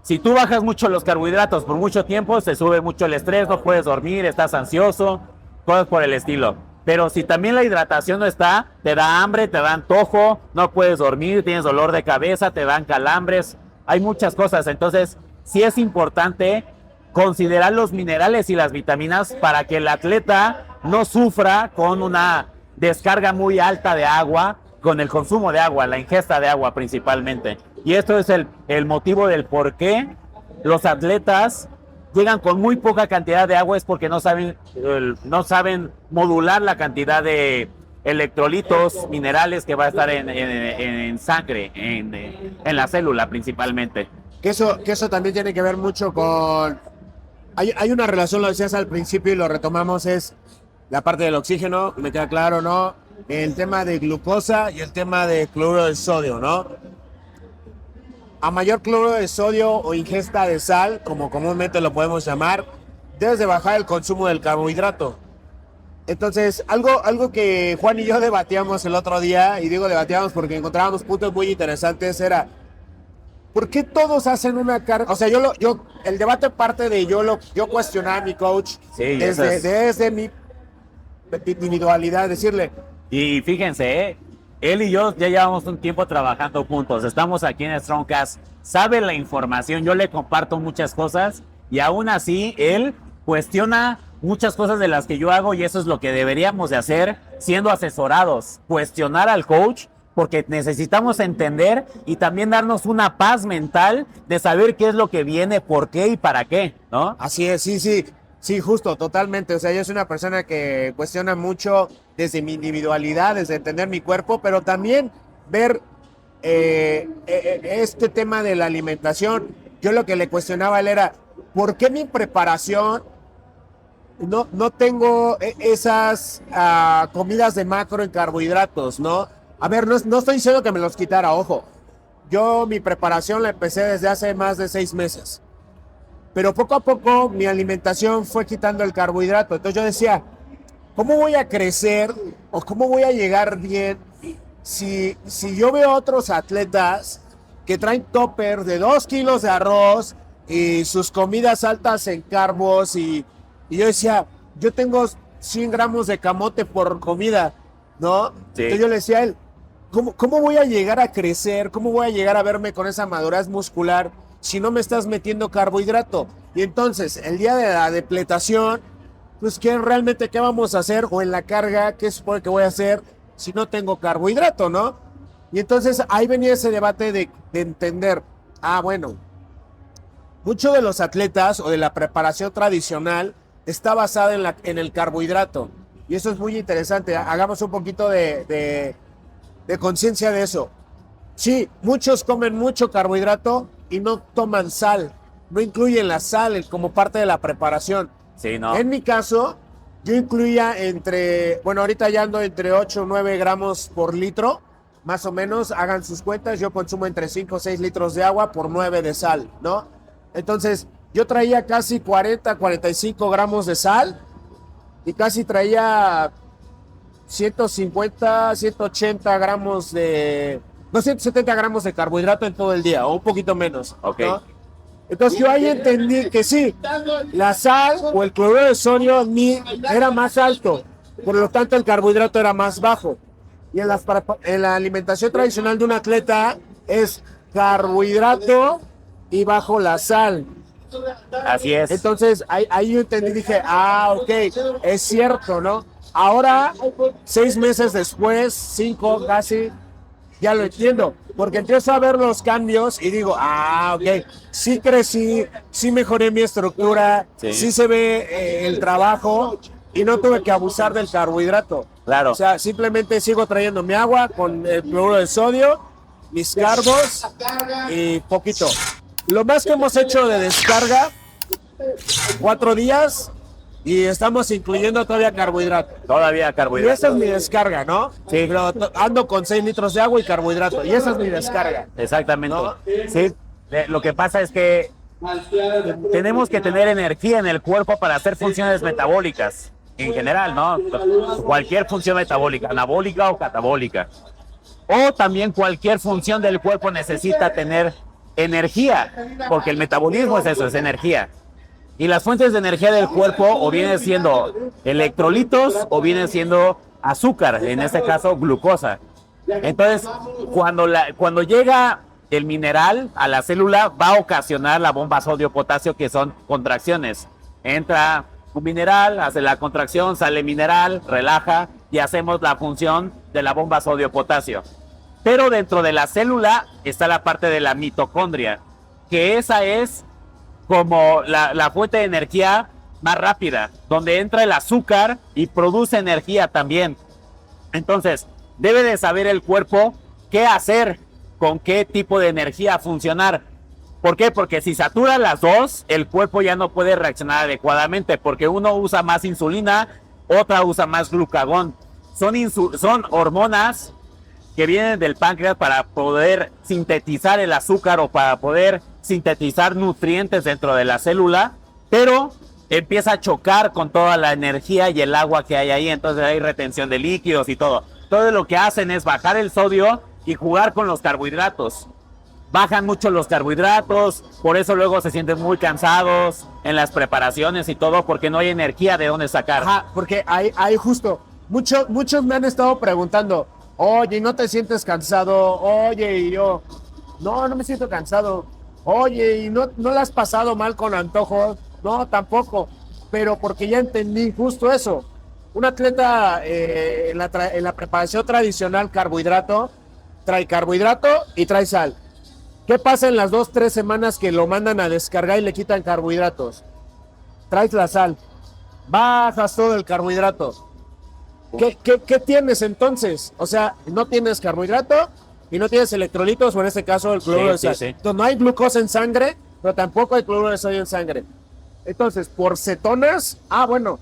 Si tú bajas mucho los carbohidratos por mucho tiempo, se sube mucho el estrés, no puedes dormir, estás ansioso, cosas por el estilo. Pero si también la hidratación no está, te da hambre, te da antojo, no puedes dormir, tienes dolor de cabeza, te dan calambres, hay muchas cosas. Entonces, sí es importante considerar los minerales y las vitaminas para que el atleta no sufra con una descarga muy alta de agua, con el consumo de agua, la ingesta de agua principalmente. Y esto es el motivo del por qué los atletas llegan con muy poca cantidad de agua, es porque no saben modular la cantidad de electrolitos, minerales que va a estar en sangre, en la célula principalmente. Que eso también tiene que ver mucho con... Hay una relación, lo decías al principio y lo retomamos, es la parte del oxígeno, me queda claro, ¿no? El tema de glucosa y el tema de cloruro de sodio, ¿no? A mayor cloruro de sodio o ingesta de sal, como comúnmente lo podemos llamar, debes de bajar el consumo del carbohidrato. Entonces, algo que Juan y yo debatíamos el otro día, y digo debatíamos porque encontrábamos puntos muy interesantes, era ¿por qué todos hacen una carga? O sea, el debate parte de yo cuestionar a mi coach Sí, desde mi individualidad, decirle. Y fíjense, él y yo ya llevamos un tiempo trabajando juntos. Estamos aquí en Strongcast. Sabe la información, yo le comparto muchas cosas y aún así él cuestiona muchas cosas de las que yo hago y eso es lo que deberíamos de hacer siendo asesorados. Cuestionar al coach porque necesitamos entender y también darnos una paz mental de saber qué es lo que viene, por qué y para qué, ¿no? Así es, sí, justo, totalmente. O sea, yo soy una persona que cuestiona mucho desde mi individualidad, desde entender mi cuerpo, pero también ver este tema de la alimentación. Yo lo que le cuestionaba a él era, ¿por qué mi preparación no tengo esas comidas de macro en carbohidratos, ¿no? A ver, no estoy diciendo que me los quitara, ojo. Yo mi preparación la empecé desde hace más de 6 meses. Pero poco a poco mi alimentación fue quitando el carbohidrato. Entonces yo decía, ¿cómo voy a crecer o cómo voy a llegar bien si yo veo otros atletas que traen topper de 2 kilos de arroz y sus comidas altas en carbos y yo decía, yo tengo 100 gramos de camote por comida, ¿no? Sí. Entonces yo le decía a él, ¿cómo voy a llegar a crecer? ¿Cómo voy a llegar a verme con esa madurez muscular si no me estás metiendo carbohidrato? Y entonces, el día de la depletación, pues ¿qué vamos a hacer? O en la carga, ¿qué supone que voy a hacer si no tengo carbohidrato, no? Y entonces ahí venía ese debate de entender, bueno, mucho de los atletas o de la preparación tradicional está basada en el carbohidrato. Y eso es muy interesante. Hagamos un poquito de conciencia de eso. Sí, muchos comen mucho carbohidrato y no toman sal. No incluyen la sal como parte de la preparación. Sí, ¿no? En mi caso, yo incluía ahorita ya ando entre 8 o 9 gramos por litro, más o menos, hagan sus cuentas, yo consumo entre 5 o 6 litros de agua por 9 de sal, ¿no? Entonces, yo traía casi 40, 45 gramos de sal y casi traía 150, 180 gramos de... No, 170 gramos de carbohidrato en todo el día, o un poquito menos, Ok. ¿no? Entonces yo ahí entendí que sí, la sal o el cloruro de sodio en mí era más alto, por lo tanto el carbohidrato era más bajo. Y en la alimentación tradicional de un atleta es carbohidrato y bajo la sal. Así es. Entonces ahí yo entendí, dije, ok, es cierto, ¿no? Ahora, 6 meses después, 5 casi, ya lo entiendo, porque empiezo a ver los cambios y digo, ok, sí crecí, sí mejoré mi estructura, sí se ve el trabajo y no tuve que abusar del carbohidrato. Claro. O sea, simplemente sigo trayendo mi agua con el cloruro de sodio, mis carbos y poquito. Lo más que hemos hecho de descarga, 4 días y estamos incluyendo todavía carbohidrato. Todavía Y carbohidratos. esa es mi descarga, ¿no? Sí. Pero ando con 6 litros de agua y carbohidrato. Y esa es mi descarga. Exactamente. ¿No? Sí. Lo que pasa es que tenemos que tener energía en el cuerpo para hacer funciones metabólicas. En general, ¿no? Cualquier función metabólica, anabólica o catabólica. O también cualquier función del cuerpo necesita tener energía, porque el metabolismo es eso, es energía. Y las fuentes de energía del cuerpo o vienen siendo electrolitos o vienen siendo azúcar, en este caso glucosa. Entonces, cuando llega el mineral a la célula, va a ocasionar la bomba sodio-potasio, que son contracciones. Entra un mineral, hace la contracción, sale mineral, relaja y hacemos la función de la bomba sodio-potasio. Pero dentro de la célula está la parte de la mitocondria, que esa es como la fuente de energía más rápida, donde entra el azúcar y produce energía también. Entonces, debe de saber el cuerpo qué hacer, con qué tipo de energía funcionar. ¿Por qué? Porque si satura las dos, el cuerpo ya no puede reaccionar adecuadamente, porque uno usa más insulina, otra usa más glucagón. Son hormonas que vienen del páncreas para poder sintetizar el azúcar o para poder sintetizar nutrientes dentro de la célula, pero empieza a chocar con toda la energía y el agua que hay ahí, entonces hay retención de líquidos y todo. Todo lo que hacen es bajar el sodio y jugar con los carbohidratos. bajan mucho los carbohidratos, por eso luego se sienten muy cansados en las preparaciones y todo, porque no hay energía de dónde sacar. Ajá, porque hay justo, muchos me han estado preguntando, oye, ¿no te sientes cansado? Oye, y yo, no me siento cansado. Oye, ¿y no la has pasado mal con antojos? No, tampoco, pero porque ya entendí justo eso. Un atleta en la preparación tradicional trae carbohidrato y trae sal. ¿Qué pasa en las 2-3 semanas que lo mandan a descargar y le quitan carbohidratos? Traes la sal, bajas todo el carbohidrato. ¿Qué tienes entonces? O sea, no tienes carbohidrato y no tienes electrolitos, o en este caso el cloruro de sal. Sí. Entonces no hay glucosa en sangre, pero tampoco hay cloruro de sodio en sangre. Entonces, por cetonas, bueno,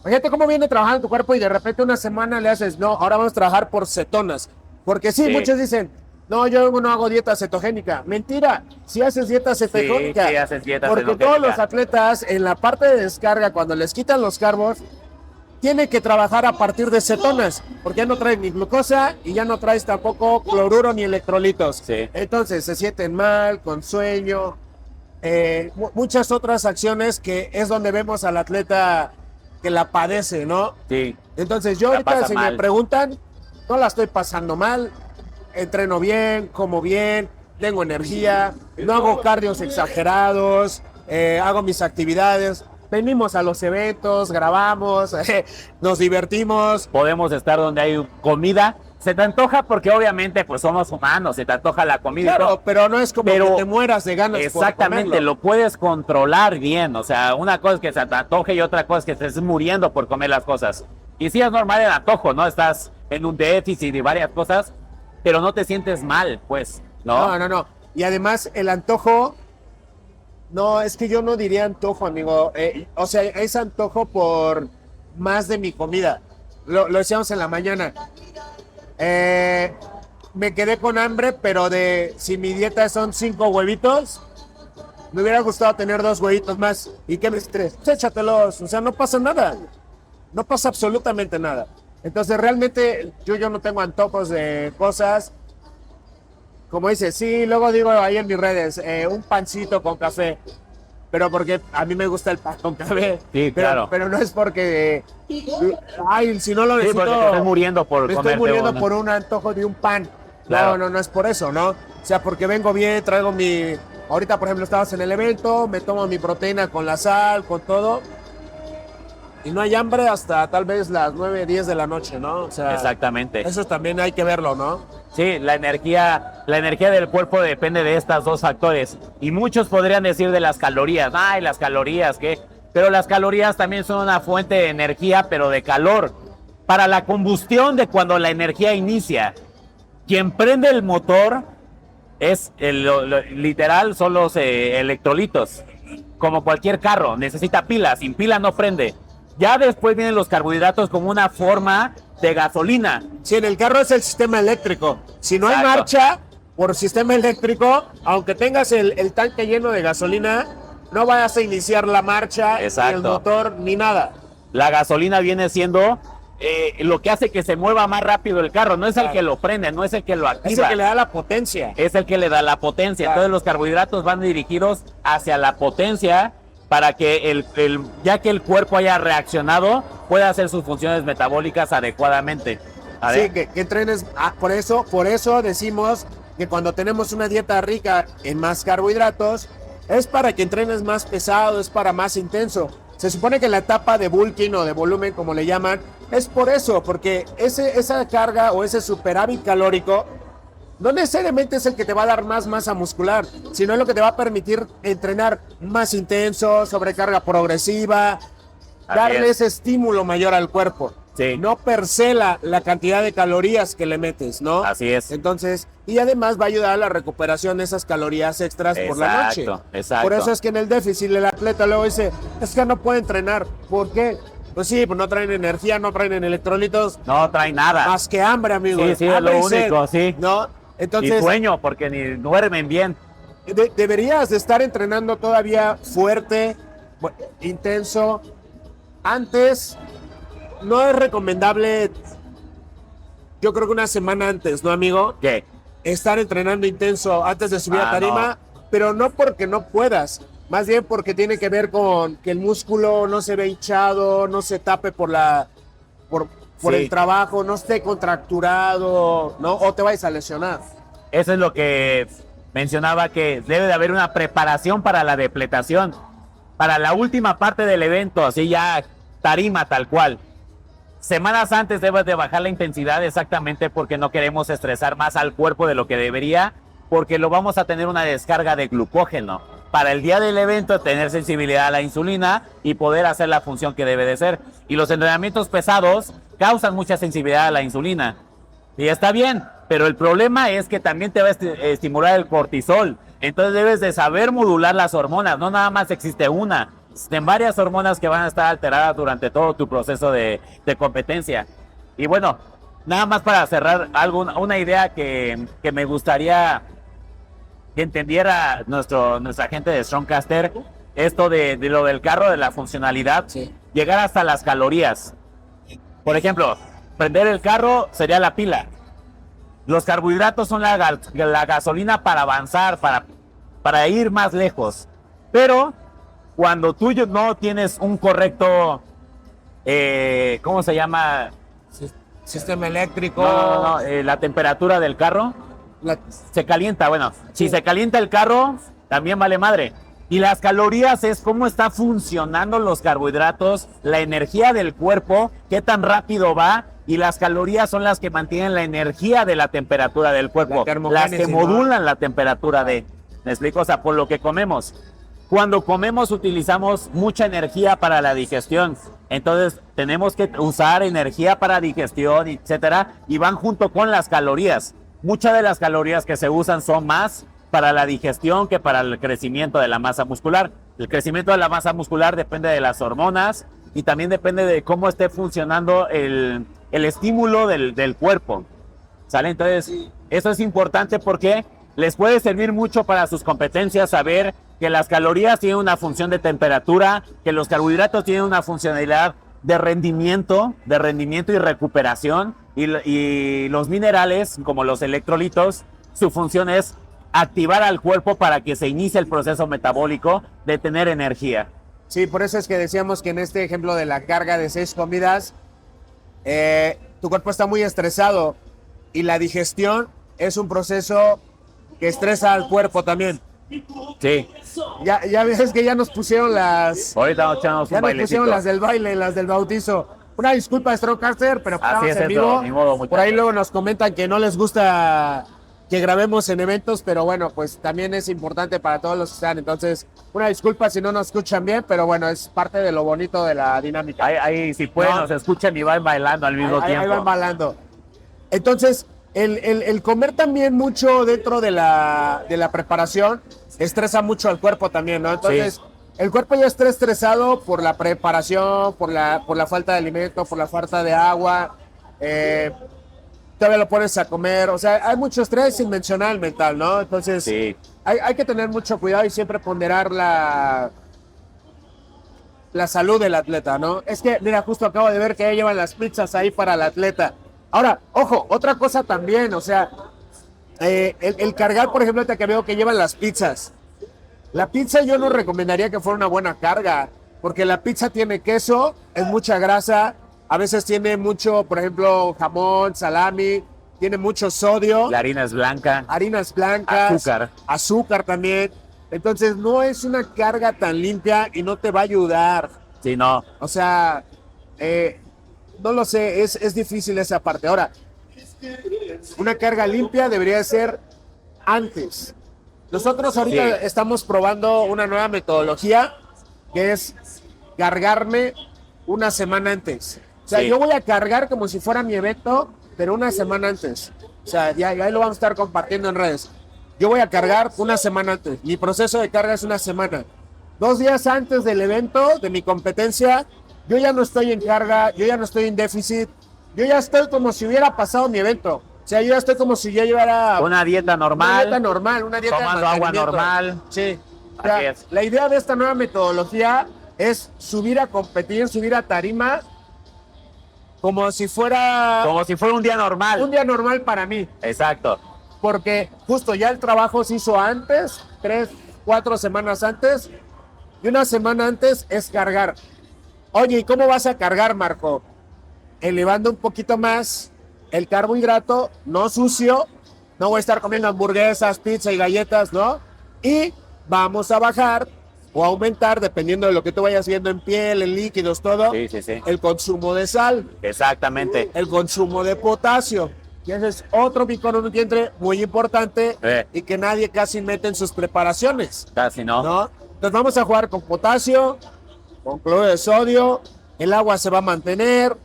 fíjate cómo viene trabajando tu cuerpo y de repente una semana le haces, no, ahora vamos a trabajar por cetonas. Porque sí, muchos dicen, no, yo no hago dieta cetogénica. Mentira, si haces dieta cetogénica. Sí, haces dieta porque cetogénica. todos los atletas en la parte de descarga, cuando les quitan los carbos, tienen que trabajar a partir de cetonas, porque ya no traen ni glucosa y ya no traes tampoco cloruro ni electrolitos. Sí. Entonces se sienten mal, con sueño, muchas otras acciones que es donde vemos al atleta que la padece, ¿no? Sí. Entonces yo La ahorita, pasa si mal. me preguntan, no la estoy pasando mal, entreno bien, como bien, tengo energía, no hago cardios exagerados, hago mis actividades, venimos a los eventos, grabamos, nos divertimos. Podemos estar donde hay comida. Se te antoja porque obviamente pues somos humanos, se te antoja la comida. y Claro, todo. pero no es como Pero que te mueras de ganas Exactamente, por comerlo. lo puedes controlar bien. O sea, una cosa es que se te antoje y otra cosa es que estés muriendo por comer las cosas. Y sí es normal el antojo, ¿no? Estás en un déficit y varias cosas, pero no te sientes mal, pues, ¿no? No. Y además el antojo, no, es que yo no diría antojo, amigo. O sea, es antojo por más de mi comida. Lo decíamos en la mañana. Me quedé con hambre, pero si mi dieta son 5 huevitos, me hubiera gustado tener 2 huevitos más. ¿Y qué me estrés? Pues échatelos, o sea, no pasa nada. No pasa absolutamente nada. Entonces, realmente, yo no tengo antojos de cosas. Como dices, sí, luego digo ahí en mis redes, un pancito con café. Pero porque a mí me gusta el pan con café. Sí, pero, claro. pero no es porque, si no lo Sí, necesito, porque te estás muriendo por me estoy comerte muriendo uno. por un antojo de un pan. Claro. No es por eso, ¿no? O sea, porque vengo bien, traigo ahorita, por ejemplo, estabas en el evento, me tomo mi proteína con la sal, con todo. Y no hay hambre hasta tal vez las 9, 10 de la noche, ¿no? O sea, Exactamente. eso también hay que verlo, ¿no? Sí, la energía del cuerpo depende de estos dos factores. Y muchos podrían decir de las calorías. Ay, las calorías, ¿qué? Pero las calorías también son una fuente de energía, pero de calor. Para la combustión de cuando la energía inicia. Quien prende el motor es literal, son los electrolitos. Como cualquier carro, necesita pilas. Sin pila no prende. Ya después vienen los carbohidratos como una forma de gasolina. Si en el carro es el sistema eléctrico. Si no hay Exacto. marcha por sistema eléctrico, aunque tengas el tanque lleno de gasolina, no vayas a iniciar la marcha, ni Exacto. el motor, ni nada. La gasolina viene siendo lo que hace que se mueva más rápido el carro. No es el Claro. que lo prende, no es el que lo Es activa. el que le da la potencia. Es el que le da la potencia. Claro. Entonces los carbohidratos van dirigidos hacia la potencia para que ya que el cuerpo haya reaccionado, pueda hacer sus funciones metabólicas adecuadamente. Sí, que entrenes. Por eso decimos que cuando tenemos una dieta rica en más carbohidratos, es para que entrenes más pesado, es para más intenso. Se supone que la etapa de bulking o de volumen, como le llaman, es por eso, porque esa carga o ese superávit calórico no necesariamente es el que te va a dar más masa muscular, sino es lo que te va a permitir entrenar más intenso, sobrecarga progresiva, darle ese estímulo mayor al cuerpo. Sí. No per se la cantidad de calorías que le metes, ¿no? Así es. Entonces, y además va a ayudar a la recuperación de esas calorías extras por la noche. Exacto. Por eso es que en el déficit el atleta luego dice, es que no puede entrenar. ¿Por qué? Pues sí, pues no traen energía, no traen electrolitos, No trae nada. más que hambre, amigo. Sí, es Hambre lo y sed, único, sí. ¿no? Y Entonces, sueño, porque ni duermen bien. deberías de estar entrenando todavía fuerte, intenso. Antes, no es recomendable, yo creo que una semana antes, ¿no, amigo? ¿Qué? estar entrenando intenso antes de subir a tarima, pero no porque no puedas, más bien porque tiene que ver con que el músculo no se ve hinchado, no se tape por el trabajo, no esté contracturado, ¿no? O te vayas a lesionar. Eso es lo que mencionaba, que debe de haber una preparación para la depletación, para la última parte del evento, así ya tarima tal cual. Semanas antes debes de bajar la intensidad exactamente porque no queremos estresar más al cuerpo de lo que debería, porque lo vamos a tener una descarga de glucógeno. Para el día del evento tener sensibilidad a la insulina y poder hacer la función que debe de ser. Y los entrenamientos pesados causan mucha sensibilidad a la insulina. Y está bien, pero el problema es que también te va a estimular el cortisol. Entonces debes de saber modular las hormonas, no nada más existe una. Existen varias hormonas que van a estar alteradas durante todo tu proceso de competencia. Y bueno, nada más para cerrar una idea que me gustaría que entendiera nuestra gente de Strongcaster, esto de lo del carro, de la funcionalidad, llegar hasta las calorías. Por ejemplo, prender el carro sería la pila. Los carbohidratos son la gasolina para avanzar, para ir más lejos. Pero cuando tú no tienes un correcto, ¿cómo se llama? Sistema eléctrico. No, la temperatura del carro se calienta. Bueno, si se calienta el carro, también vale madre. Y las calorías es cómo está funcionando los carbohidratos, la energía del cuerpo, qué tan rápido va. Y las calorías son las que mantienen la energía de la temperatura del cuerpo, las que modulan la temperatura ¿me explico? O sea, por lo que comemos. Cuando comemos utilizamos mucha energía para la digestión. Entonces tenemos que usar energía para digestión, etcétera, y van junto con las calorías. Muchas de las calorías que se usan son más para la digestión que para el crecimiento de la masa muscular. El crecimiento de la masa muscular depende de las hormonas y también depende de cómo esté funcionando el estímulo del cuerpo. ¿Sale? Entonces, eso es importante porque les puede servir mucho para sus competencias saber que las calorías tienen una función de temperatura, que los carbohidratos tienen una funcionalidad de rendimiento y recuperación, y los minerales, como los electrolitos, su función es activar al cuerpo para que se inicie el proceso metabólico de tener energía. Sí, por eso es que decíamos que en este ejemplo de la carga de 6 comidas, tu cuerpo está muy estresado y la digestión es un proceso que estresa al cuerpo también. Sí. Ya ves que ya nos pusieron Ahorita nos echamos un bailecito. nos pusieron las del baile, las del bautizo. Una disculpa, Strongcaster, pero así es en vivo. Ni modo, por ahí luego nos comentan que no les gusta que grabemos en eventos, pero bueno, pues también es importante para todos los que están. Entonces, una disculpa si no nos escuchan bien, pero bueno, es parte de lo bonito de la dinámica. Ahí si pueden, nos escuchan y van bailando al mismo tiempo. Ahí van bailando. Entonces, el comer también mucho dentro de la preparación estresa mucho al cuerpo también, ¿no? Entonces, el cuerpo ya está estresado por la preparación, por la falta de alimento, por la falta de agua. Todavía lo pones a comer, o sea, hay mucho estrés sin mencionar el mental, ¿no? Entonces, hay que tener mucho cuidado y siempre ponderar la salud del atleta, ¿no? Es que, mira, justo acabo de ver que ya llevan las pizzas ahí para el atleta. Ahora, ojo, otra cosa también, o sea, el cargar, por ejemplo, te que veo que llevan las pizzas. La pizza yo no recomendaría que fuera una buena carga, porque la pizza tiene queso, es mucha grasa, a veces tiene mucho, por ejemplo, jamón, salami, tiene mucho sodio. La harina es blanca. Harinas blancas. Azúcar también. Entonces no es una carga tan limpia y no te va a ayudar. Sí, no. O sea, no lo sé, es difícil esa parte. Ahora, una carga limpia debería ser antes. Nosotros ahorita estamos probando una nueva metodología que es cargarme una semana antes. O sea, yo voy a cargar como si fuera mi evento, pero una semana antes. O sea, ya ahí lo vamos a estar compartiendo en redes. Yo voy a cargar una semana antes. Mi proceso de carga es una semana. 2 días antes del evento, de mi competencia, yo ya no estoy en carga, yo ya no estoy en déficit. Yo ya estoy como si hubiera pasado mi evento. O sea, yo ya estoy como si ya llevara... Una dieta normal. Una dieta tomando agua normal. Sí. O sea, la idea de esta nueva metodología es subir a competir, subir a tarima, como si fuera un día normal. Un día normal para mí. Exacto. porque justo ya el trabajo se hizo antes, 3, 4 semanas antes, y una semana antes es cargar. Oye, ¿y cómo vas a cargar, Marco? Elevando un poquito más el carbohidrato, no sucio, no voy a estar comiendo hamburguesas, pizza y galletas, ¿no? Y vamos a bajar o aumentar, dependiendo de lo que tú vayas viendo en piel, en líquidos, todo, Sí. el consumo de sal, Exactamente. el consumo de potasio. Y ese es otro micronutriente muy importante y que nadie casi mete en sus preparaciones, Casi no. ¿no? Entonces vamos a jugar con potasio, con cloruro de sodio, el agua se va a mantener,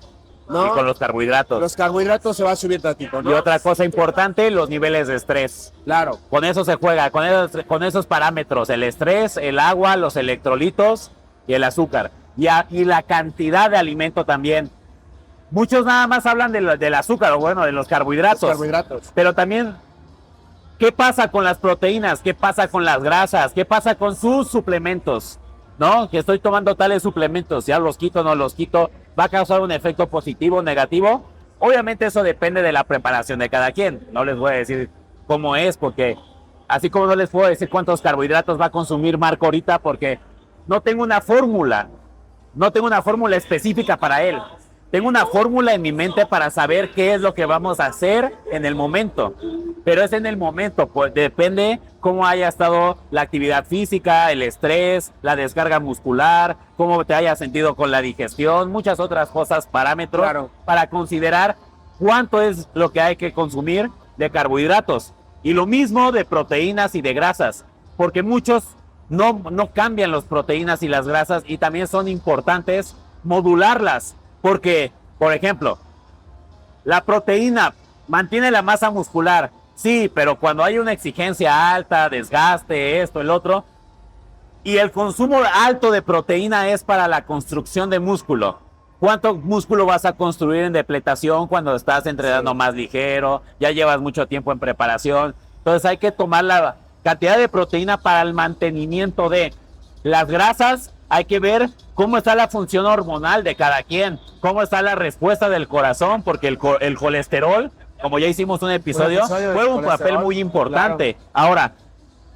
¿no? Y con los carbohidratos. Los carbohidratos se va a subir tantito, ¿no? Y otra cosa importante, los niveles de estrés. Claro. Con eso se juega, con esos parámetros, el estrés, el agua, los electrolitos y el azúcar. Y la cantidad de alimento también. Muchos nada más hablan del azúcar, o bueno, de los carbohidratos. Los carbohidratos. Pero también, ¿qué pasa con las proteínas? ¿Qué pasa con las grasas? ¿Qué pasa con sus suplementos? ¿No? Que estoy tomando tales suplementos, ya los quito, no los quito, ¿va a causar un efecto positivo o negativo? Obviamente eso depende de la preparación de cada quien. No les voy a decir cómo es, porque así como no les puedo decir cuántos carbohidratos va a consumir Marco ahorita, porque no tengo una fórmula. No tengo una fórmula específica para él. Tengo una fórmula en mi mente para saber qué es lo que vamos a hacer en el momento. Pero es en el momento, pues depende cómo haya estado la actividad física, el estrés, la descarga muscular, cómo te hayas sentido con la digestión, muchas otras cosas, parámetros, Claro, para considerar cuánto es lo que hay que consumir de carbohidratos. Y lo mismo de proteínas y de grasas, porque muchos no cambian las proteínas y las grasas y también son importantes modularlas. Porque, por ejemplo, la proteína mantiene la masa muscular, sí, pero cuando hay una exigencia alta, desgaste, esto, el otro, y el consumo alto de proteína es para la construcción de músculo. ¿Cuánto músculo vas a construir en depletación cuando estás entrenando más ligero? Ya llevas mucho tiempo en preparación. Entonces hay que tomar la cantidad de proteína para el mantenimiento de las grasas. Hay que ver cómo está la función hormonal de cada quien, cómo está la respuesta del corazón, porque el colesterol, como ya hicimos un episodio juega un papel muy importante. Claro. Ahora,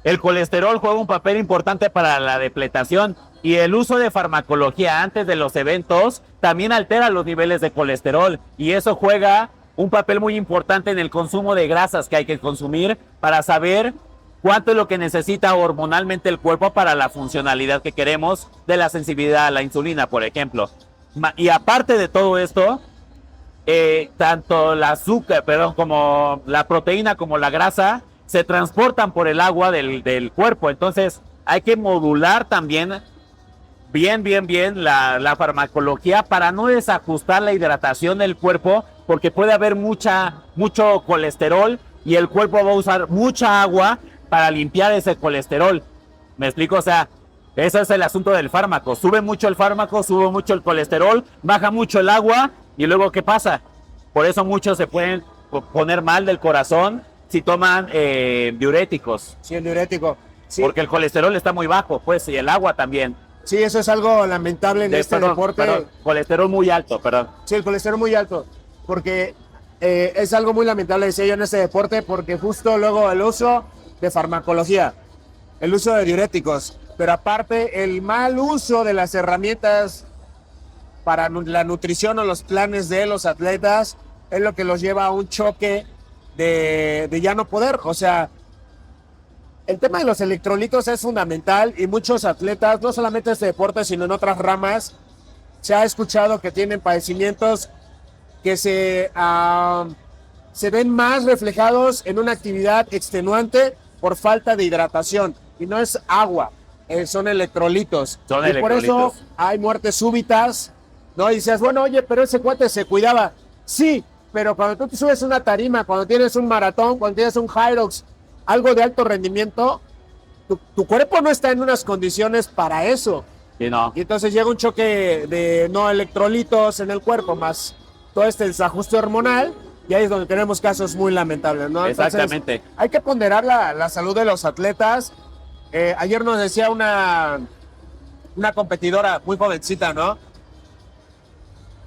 el colesterol juega un papel importante para la depletación y el uso de farmacología antes de los eventos también altera los niveles de colesterol y eso juega un papel muy importante en el consumo de grasas que hay que consumir para saber cuánto es lo que necesita hormonalmente el cuerpo para la funcionalidad que queremos de la sensibilidad a la insulina, por ejemplo. Y aparte de todo esto, tanto el azúcar, como la proteína como la grasa se transportan por el agua del cuerpo. Entonces hay que modular también bien la farmacología para no desajustar la hidratación del cuerpo, porque puede haber mucho colesterol y el cuerpo va a usar mucha agua para limpiar ese colesterol. ¿Me explico? O sea, ese es el asunto del fármaco. Sube mucho el fármaco, sube mucho el colesterol, baja mucho el agua y luego ¿qué pasa? Por eso muchos se pueden poner mal del corazón si toman diuréticos. Sí, el diurético. Sí. Porque el colesterol está muy bajo, pues, y el agua también. Sí, eso es algo lamentable en este deporte. Colesterol muy alto, perdón. Sí, el colesterol muy alto. Porque es algo muy lamentable, decía yo, en este deporte, porque justo luego el uso de farmacología, el uso de diuréticos, pero aparte el mal uso de las herramientas para la nutrición o los planes de los atletas es lo que los lleva a un choque de ya no poder. O sea, el tema de los electrolitos es fundamental y muchos atletas, no solamente en este deporte, sino en otras ramas, se ha escuchado que tienen padecimientos que se ven más reflejados en una actividad extenuante por falta de hidratación. Y no es agua, son electrolitos. Son y electrolitos. Por eso hay muertes súbitas, ¿no? Y dices, bueno, oye, pero ese cuate se cuidaba. Sí, pero cuando tú te subes una tarima, cuando tienes un maratón, cuando tienes un Hyrox, algo de alto rendimiento, tu cuerpo no está en unas condiciones para eso. Sí, no. Y entonces llega un choque de no electrolitos en el cuerpo, más todo este desajuste hormonal, y ahí es donde tenemos casos muy lamentables, ¿no? Exactamente. Entonces, hay que ponderar la salud de los atletas. Ayer nos decía una competidora muy jovencita, ¿no?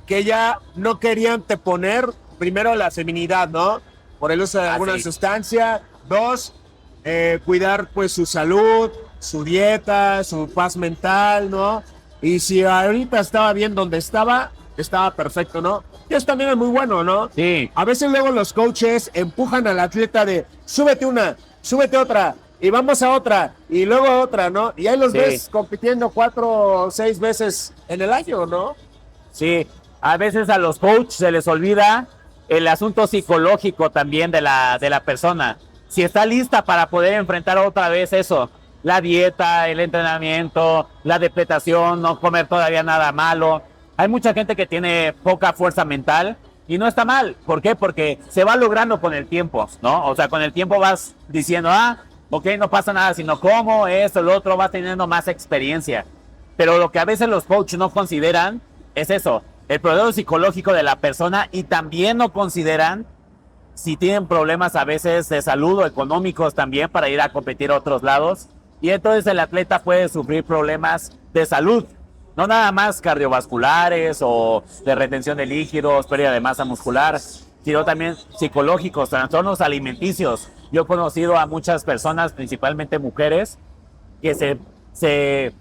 Que ella no quería anteponer primero la feminidad, ¿no? por el uso de alguna sí. sustancia. 2, cuidar pues su salud, su dieta, su paz mental, ¿no? Y si ahorita estaba bien donde estaba perfecto, ¿no? Y eso también es muy bueno, ¿no? Sí. A veces luego los coaches empujan al atleta de súbete una, súbete otra, y vamos a otra, y luego a otra, ¿no? Y ahí los Sí. ves compitiendo 4 o 6 veces en el año, ¿no? Sí, a veces a los coaches se les olvida el asunto psicológico también de la persona. Si está lista para poder enfrentar otra vez eso, la dieta, el entrenamiento, la depletación, no comer todavía nada malo. Hay mucha gente que tiene poca fuerza mental y no está mal. ¿Por qué? Porque se va logrando con el tiempo, ¿no? O sea, con el tiempo vas diciendo, ok, no pasa nada, sino como esto, lo otro, vas teniendo más experiencia. Pero lo que a veces los coaches no consideran es eso, el problema psicológico de la persona, y también no consideran si tienen problemas a veces de salud o económicos también para ir a competir a otros lados. Y entonces el atleta puede sufrir problemas de salud, no nada más cardiovasculares o de retención de líquidos, pérdida de masa muscular, sino también psicológicos, trastornos alimenticios. Yo he conocido a muchas personas, principalmente mujeres, que se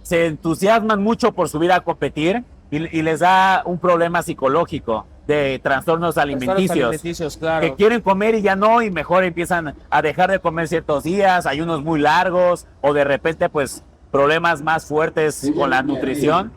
entusiasman mucho por subir a competir y les da un problema psicológico de trastornos alimenticios, claro. que quieren comer y ya no, y mejor empiezan a dejar de comer ciertos días, ayunos muy largos, o de repente pues problemas más fuertes con la nutrición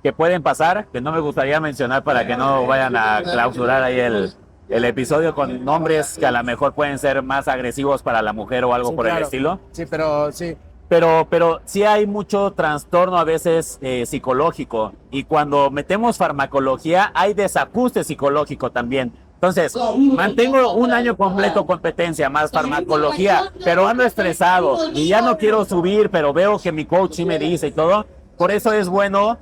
que pueden pasar, que no me gustaría mencionar para que no vayan a clausurar ahí el episodio con nombres que a lo mejor pueden ser más agresivos para la mujer o algo Sí, por el claro. estilo. Sí, pero sí. Pero sí hay mucho trastorno a veces psicológico, y cuando metemos farmacología hay desajuste psicológico también. Entonces, mantengo un año completo competencia más farmacología, pero ando estresado y ya no quiero subir, pero veo que mi coach sí me dice y todo. Por eso es bueno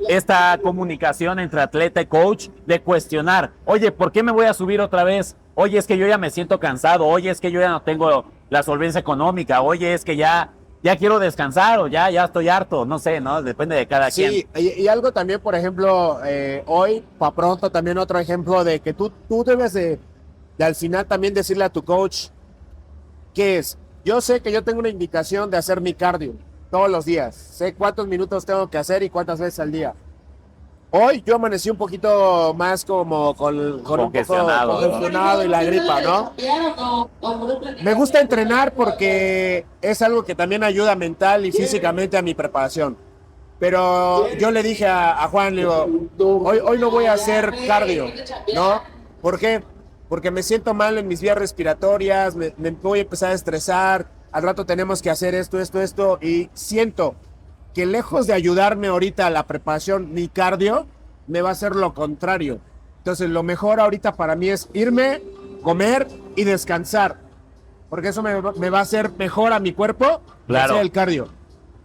esta comunicación entre atleta y coach, de cuestionar, oye, ¿por qué me voy a subir otra vez? Oye, es que yo ya me siento cansado, oye, es que yo ya no tengo la solvencia económica, oye, es que ya quiero descansar, o ya estoy harto, no sé, ¿no? Depende de cada quien. Sí, y algo también, por ejemplo, hoy, para pronto, también otro ejemplo de que tú debes de al final también decirle a tu coach, ¿qué es? Yo sé que yo tengo una indicación de hacer mi cardio todos los días, sé cuántos minutos tengo que hacer y cuántas veces al día. Hoy yo amanecí un poquito más como con un poco congestionado y la gripa, ¿no? Me gusta entrenar porque es algo que también ayuda mental y físicamente a mi preparación. Pero yo le dije a Juan, le digo, hoy no voy a hacer cardio, ¿no? ¿Por qué? Porque me siento mal en mis vías respiratorias, me voy a empezar a estresar, al rato tenemos que hacer esto, y siento que lejos de ayudarme ahorita a la preparación, mi cardio me va a hacer lo contrario. Entonces lo mejor ahorita para mí es irme, comer y descansar, porque eso me va a hacer mejor a mi cuerpo, Claro. hacer el cardio.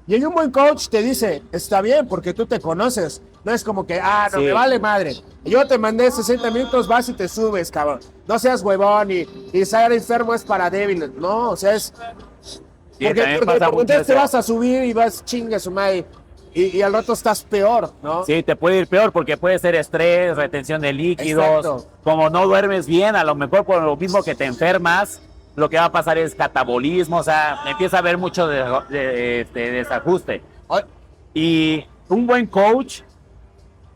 Y un buen coach te dice, está bien, porque tú te conoces. No es como que, no, Sí. me vale madre. Yo te mandé 60 minutos, vas y te subes, cabrón. No seas huevón y estar enfermo es para débiles. No, o sea, es... Sí, también pasa mucho entonces te eso. vas a subir y vas chingue su madre. Y al rato estás peor, ¿no? Sí, te puede ir peor porque puede ser estrés, retención de líquidos. Exacto. Como no duermes bien, a lo mejor por lo mismo que te enfermas, lo que va a pasar es catabolismo, o sea, empieza a haber mucho de desajuste. Ay, Y un buen coach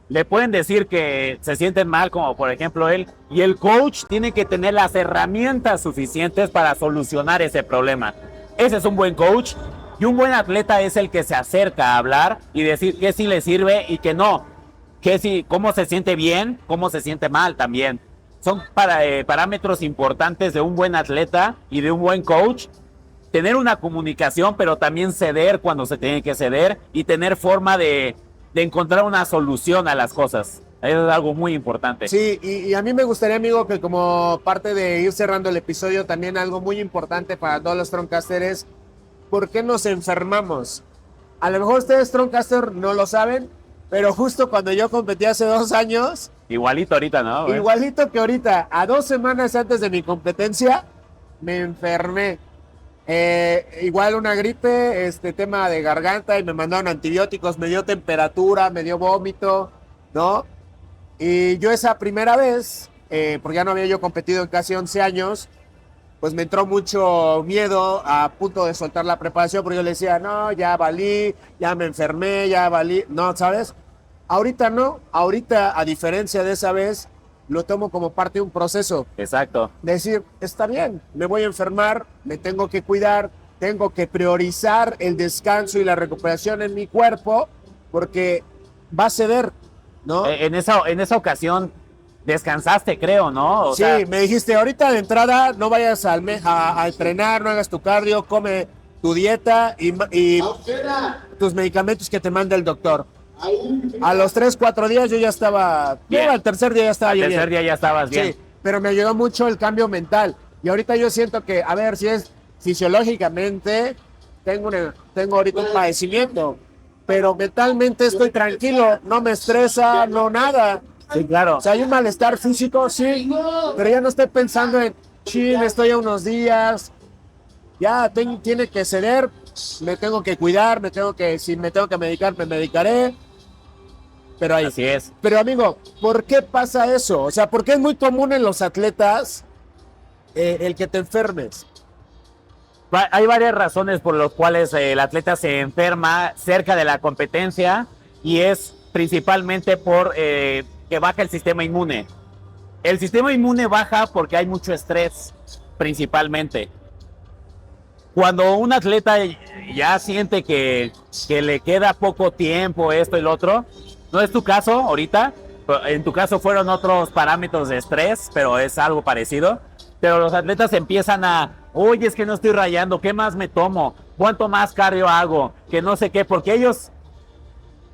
le pueden decir que se sienten mal, como por ejemplo él, y el coach tiene que tener las herramientas suficientes para solucionar ese problema. Ese es un buen coach, y un buen atleta es el que se acerca a hablar y decir qué sí le sirve y qué no, qué sí, cómo se siente bien, cómo se siente mal también. Son parámetros importantes de un buen atleta y de un buen coach. Tener una comunicación, pero también ceder cuando se tiene que ceder, y tener forma de encontrar una solución a las cosas. Eso es algo muy importante. sí, y a mí me gustaría, amigo, que como parte de ir cerrando el episodio, también algo muy importante para todos los Strongcasters es ¿por qué nos enfermamos? A lo mejor ustedes, Strongcaster, no lo saben, pero justo cuando yo competí hace 2 años, Igualito ahorita, ¿no? güey? igualito que ahorita, a 2 semanas antes de mi competencia, me enfermé. Igual una gripe, tema de garganta, y me mandaron antibióticos, me dio temperatura, me dio vómito, ¿no? Y yo esa primera vez porque ya no había yo competido en casi 11 años, pues me entró mucho miedo a punto de soltar la preparación, porque yo le decía, no, ya valí, ya me enfermé, ya valí, no, ¿sabes? Ahorita no, ahorita a diferencia de esa vez, lo tomo como parte de un proceso. Exacto. Decir, está bien, me voy a enfermar, me tengo que cuidar, tengo que priorizar el descanso y la recuperación en mi cuerpo, porque va a ceder, ¿no? En esa ocasión descansaste, creo, ¿no? O Sí, sea, me dijiste, ahorita de entrada no vayas a entrenar, no hagas tu cardio, come tu dieta y tus medicamentos que te manda el doctor. A los 3, 4 días yo ya estaba, Bien. al tercer día ya estaba al yo tercer bien. día ya estabas bien. Sí, pero me ayudó mucho el cambio mental. Y ahorita yo siento que, a ver, si es fisiológicamente, tengo ahorita un padecimiento, pero mentalmente estoy tranquilo, no me estresa, no nada. Sí, claro. O sea, hay un malestar físico, sí, pero ya no estoy pensando en, chin, estoy a unos días, ya tiene que ceder, me tengo que cuidar, si me tengo que medicar, me medicaré. Pero ahí. Así es. Pero amigo, ¿por qué pasa eso? O sea, ¿por qué es muy común en los atletas el que te enfermes? Hay varias razones por las cuales el atleta se enferma cerca de la competencia y es principalmente por que baja el sistema inmune. El sistema inmune baja porque hay mucho estrés, principalmente. Cuando un atleta ya siente que le queda poco tiempo, esto y lo otro, no es tu caso ahorita, en tu caso fueron otros parámetros de estrés, pero es algo parecido. Pero los atletas empiezan oye, es que no estoy rayando, ¿qué más me tomo? ¿Cuánto más cardio hago? Que no sé qué, porque ellos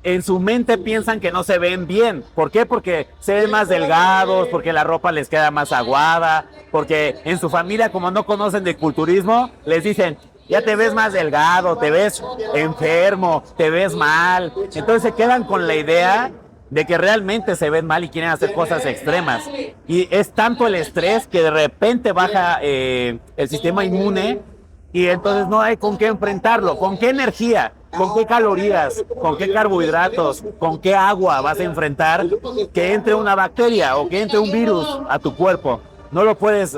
en su mente piensan que no se ven bien. ¿Por qué? Porque se ven más delgados, porque la ropa les queda más aguada, porque en su familia, como no conocen de culturismo, les dicen, ya te ves más delgado, te ves enfermo, te ves mal. Entonces se quedan con la idea de que realmente se ven mal y quieren hacer cosas extremas. Y es tanto el estrés que de repente baja el sistema inmune y entonces no hay con qué enfrentarlo, con qué energía, con qué calorías, con qué carbohidratos, con qué agua vas a enfrentar que entre una bacteria o que entre un virus a tu cuerpo. No puedes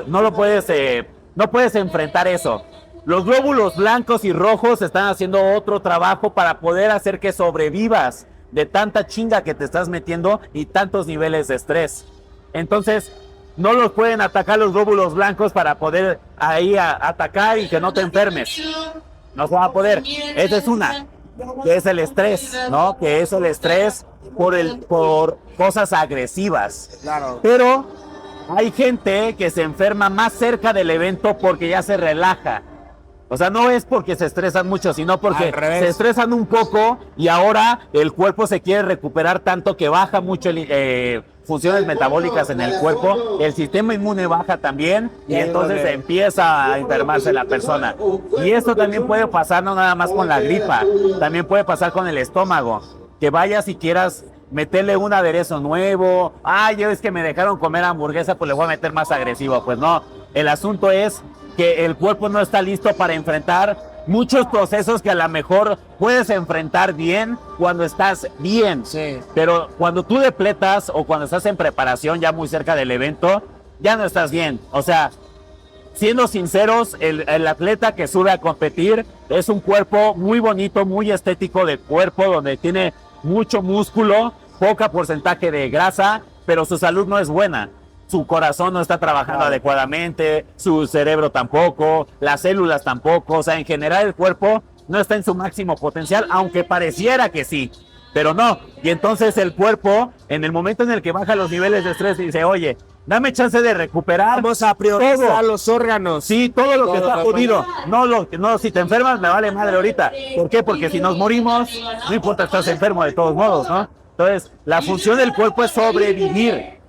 enfrentar eso. Los glóbulos blancos y rojos están haciendo otro trabajo para poder hacer que sobrevivas de tanta chinga que te estás metiendo y tantos niveles de estrés. Entonces, no los pueden atacar los glóbulos blancos para poder ahí atacar y que no te enfermes. No se va a poder. Esa es una, que es el estrés, ¿no? Que es el estrés por cosas agresivas. Claro. Pero hay gente que se enferma más cerca del evento porque ya se relaja. O sea, no es porque se estresan mucho, sino porque se estresan un poco y ahora el cuerpo se quiere recuperar tanto que baja mucho funciones metabólicas en el cuerpo, el sistema inmune baja también y entonces empieza a enfermarse la persona. Y esto también puede pasar no nada más con la gripa, también puede pasar con el estómago, que vayas y quieras meterle un aderezo nuevo, yo es que me dejaron comer hamburguesa, pues le voy a meter más agresivo. Pues no, el asunto es que el cuerpo no está listo para enfrentar muchos procesos que a lo mejor puedes enfrentar bien cuando estás bien. Sí. Pero cuando tú depletas o cuando estás en preparación ya muy cerca del evento, ya no estás bien. O sea, siendo sinceros, el atleta que sube a competir es un cuerpo muy bonito, muy estético de cuerpo, donde tiene mucho músculo, poca porcentaje de grasa, pero su salud no es buena. Su corazón no está trabajando adecuadamente, su cerebro tampoco, las células tampoco. O sea, en general el cuerpo no está en su máximo potencial, aunque pareciera que sí, pero no. Y entonces el cuerpo, en el momento en el que baja los niveles de estrés, dice, oye, dame chance de recuperar. Vamos a priorizar todo. los órganos. Sí, todo lo que está jodido. No, si te enfermas, me vale madre ahorita. ¿Por qué? Porque si nos morimos, no importa, estás enfermo de todos modos, ¿no? Entonces, la función del cuerpo es sobrevivir.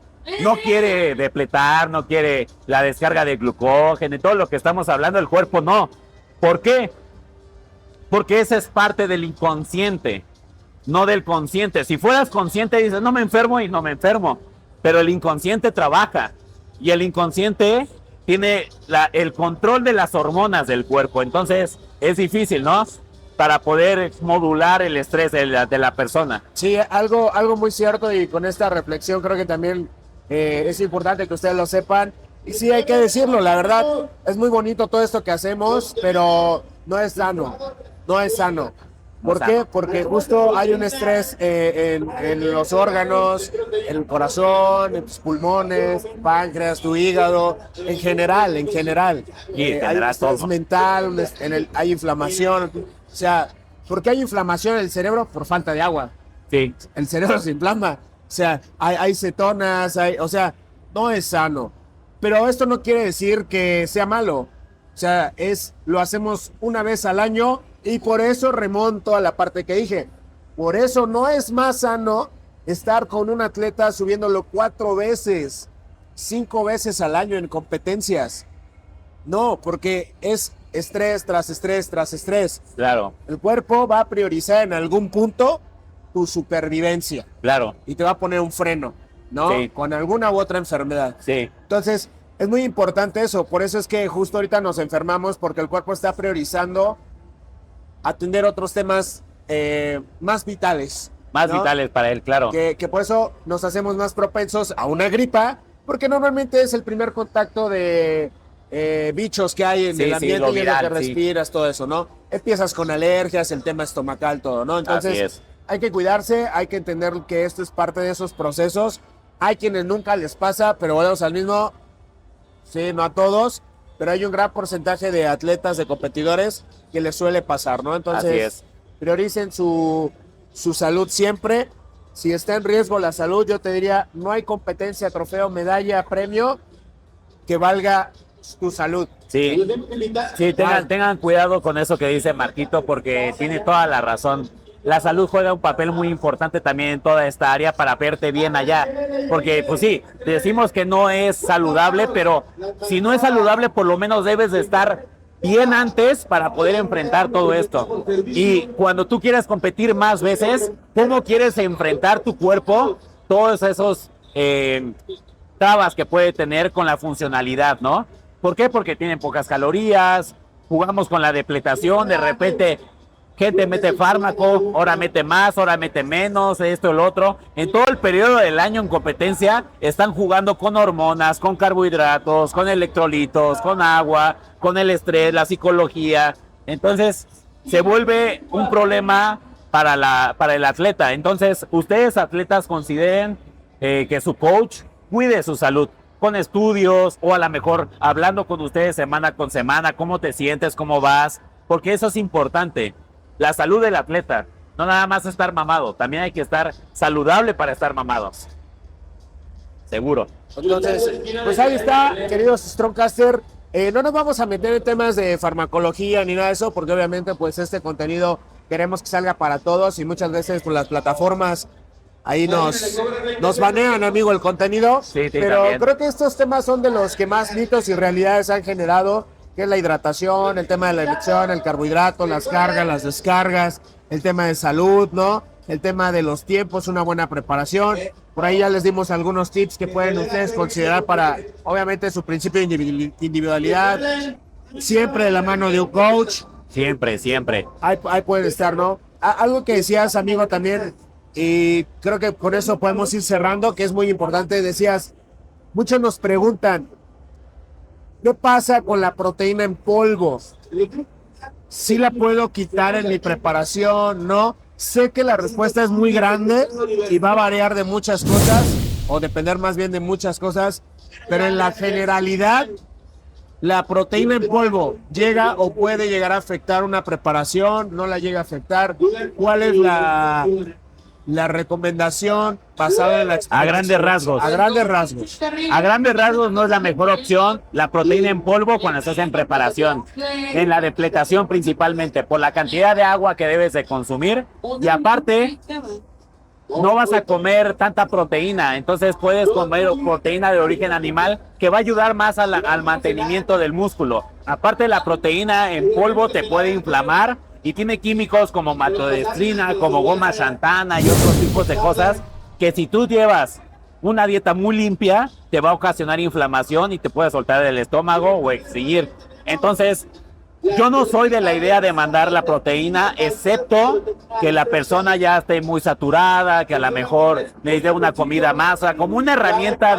No quiere depletar, no quiere la descarga de glucógeno y todo lo que estamos hablando, el cuerpo no. ¿Por qué? Porque esa es parte del inconsciente, no del consciente. Si fueras consciente, dices, no me enfermo y no me enfermo. Pero el inconsciente trabaja y el inconsciente tiene el control de las hormonas del cuerpo. Entonces es difícil, ¿no? Para poder modular el estrés de la persona. Sí, algo muy cierto, y con esta reflexión creo que también Es importante que ustedes lo sepan. Y sí, hay que decirlo, la verdad, es muy bonito todo esto que hacemos, pero no es sano. No es sano. ¿Por qué? Porque justo hay un estrés en los órganos, en el corazón, en tus pulmones, páncreas, tu hígado, en general, en general. Y en Hay un general estrés todo. mental, hay inflamación. O sea, ¿por qué hay inflamación en el cerebro? Por falta de agua. Sí, El cerebro se inflama. O sea, hay cetonas, o sea, no es sano. Pero esto no quiere decir que sea malo. O sea, lo hacemos una vez al año y por eso remonto a la parte que dije. Por eso no es más sano estar con un atleta subiéndolo 4 veces, 5 veces al año en competencias. No, porque es estrés tras estrés tras estrés. claro, El cuerpo va a priorizar en algún punto tu supervivencia claro, y te va a poner un freno, ¿no? Sí. Con alguna u otra enfermedad. sí, Entonces, es muy importante eso. Por eso es que justo ahorita nos enfermamos porque el cuerpo está priorizando atender otros temas más vitales. más ¿no? vitales para él, claro. Que por eso nos hacemos más propensos a una gripa, porque normalmente es el primer contacto de bichos que hay en Sí, el sí, ambiente lo y en lo que viral, sí. respiras, todo eso, ¿no? Empiezas con alergias, el tema estomacal, todo, ¿no? Entonces, Así es. hay que cuidarse, hay que entender que esto es parte de esos procesos. Hay quienes nunca les pasa, pero volvemos al mismo, sí, no a todos, pero hay un gran porcentaje de atletas, de competidores que les suele pasar, ¿no? Entonces, Así es. prioricen su salud siempre. Si está en riesgo la salud, yo te diría, no hay competencia, trofeo, medalla, premio que valga tu salud. Sí, sí, tengan cuidado con eso que dice Marquito porque tiene toda la razón. La salud juega un papel muy importante también en toda esta área para verte bien allá. Porque, pues sí, decimos que no es saludable, pero si no es saludable, por lo menos debes de estar bien antes para poder enfrentar todo esto. Y cuando tú quieres competir más veces, ¿cómo quieres enfrentar tu cuerpo? Todos esos trabas que puede tener con la funcionalidad, ¿no? ¿Por qué? Porque tienen pocas calorías, jugamos con la depletación, de repente gente mete fármaco, ahora mete más, ahora mete menos, esto, el otro. En todo el periodo del año en competencia están jugando con hormonas, con carbohidratos, con electrolitos, con agua, con el estrés, la psicología. Entonces se vuelve un problema para el atleta. Entonces ustedes atletas consideren que su coach cuide su salud con estudios o a lo mejor hablando con ustedes semana con semana, cómo te sientes, cómo vas, porque eso es importante. La salud del atleta, no nada más estar mamado, también hay que estar saludable para estar mamados. Seguro. Entonces, pues ahí está, queridos Strongcaster. No nos vamos a meter en temas de farmacología ni nada de eso, porque obviamente pues este contenido queremos que salga para todos y muchas veces pues, las plataformas ahí nos banean, amigo, el contenido. Sí, pero también. creo que estos temas son de los que más mitos y realidades han generado, que es la hidratación, el tema de la elección, el carbohidrato, las cargas, las descargas, el tema de salud, ¿no? El tema de los tiempos, una buena preparación. Por ahí ya les dimos algunos tips que pueden ustedes considerar para, obviamente, su principio de individualidad. Siempre de la mano de un coach. Siempre, siempre. Ahí pueden estar, ¿no? Algo que decías, amigo, también, y creo que con eso podemos ir cerrando, que es muy importante. Decías, muchos nos preguntan, ¿qué pasa con la proteína en polvo? ¿Sí la puedo quitar en mi preparación? ¿No? Sé que la respuesta es muy grande y va a variar de muchas cosas, o depender más bien de muchas cosas, pero en la generalidad, la proteína en polvo llega o puede llegar a afectar una preparación, no la llega a afectar. ¿Cuál es la recomendación basada en la experiencia? A grandes rasgos. A grandes rasgos. A grandes rasgos no es la mejor opción la proteína en polvo cuando estás en preparación, en la depletación principalmente, por la cantidad de agua que debes de consumir y aparte no vas a comer tanta proteína, entonces puedes comer proteína de origen animal que va a ayudar más al mantenimiento del músculo. Aparte la proteína en polvo te puede inflamar y tiene químicos como maltodextrina, como goma xantana y otros tipos de cosas que si tú llevas una dieta muy limpia te va a ocasionar inflamación y te puede soltar el estómago o exigir. Entonces Yo no soy de la idea de mandar la proteína, excepto que la persona ya esté muy saturada, que a lo mejor necesite una comida más, o sea, como una herramienta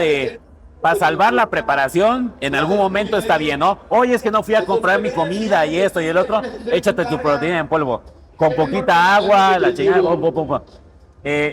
para salvar la preparación, en algún momento está bien, ¿no? Oye, es que no fui a comprar mi comida y esto y el otro, échate tu proteína en polvo, con poquita agua, la chingada,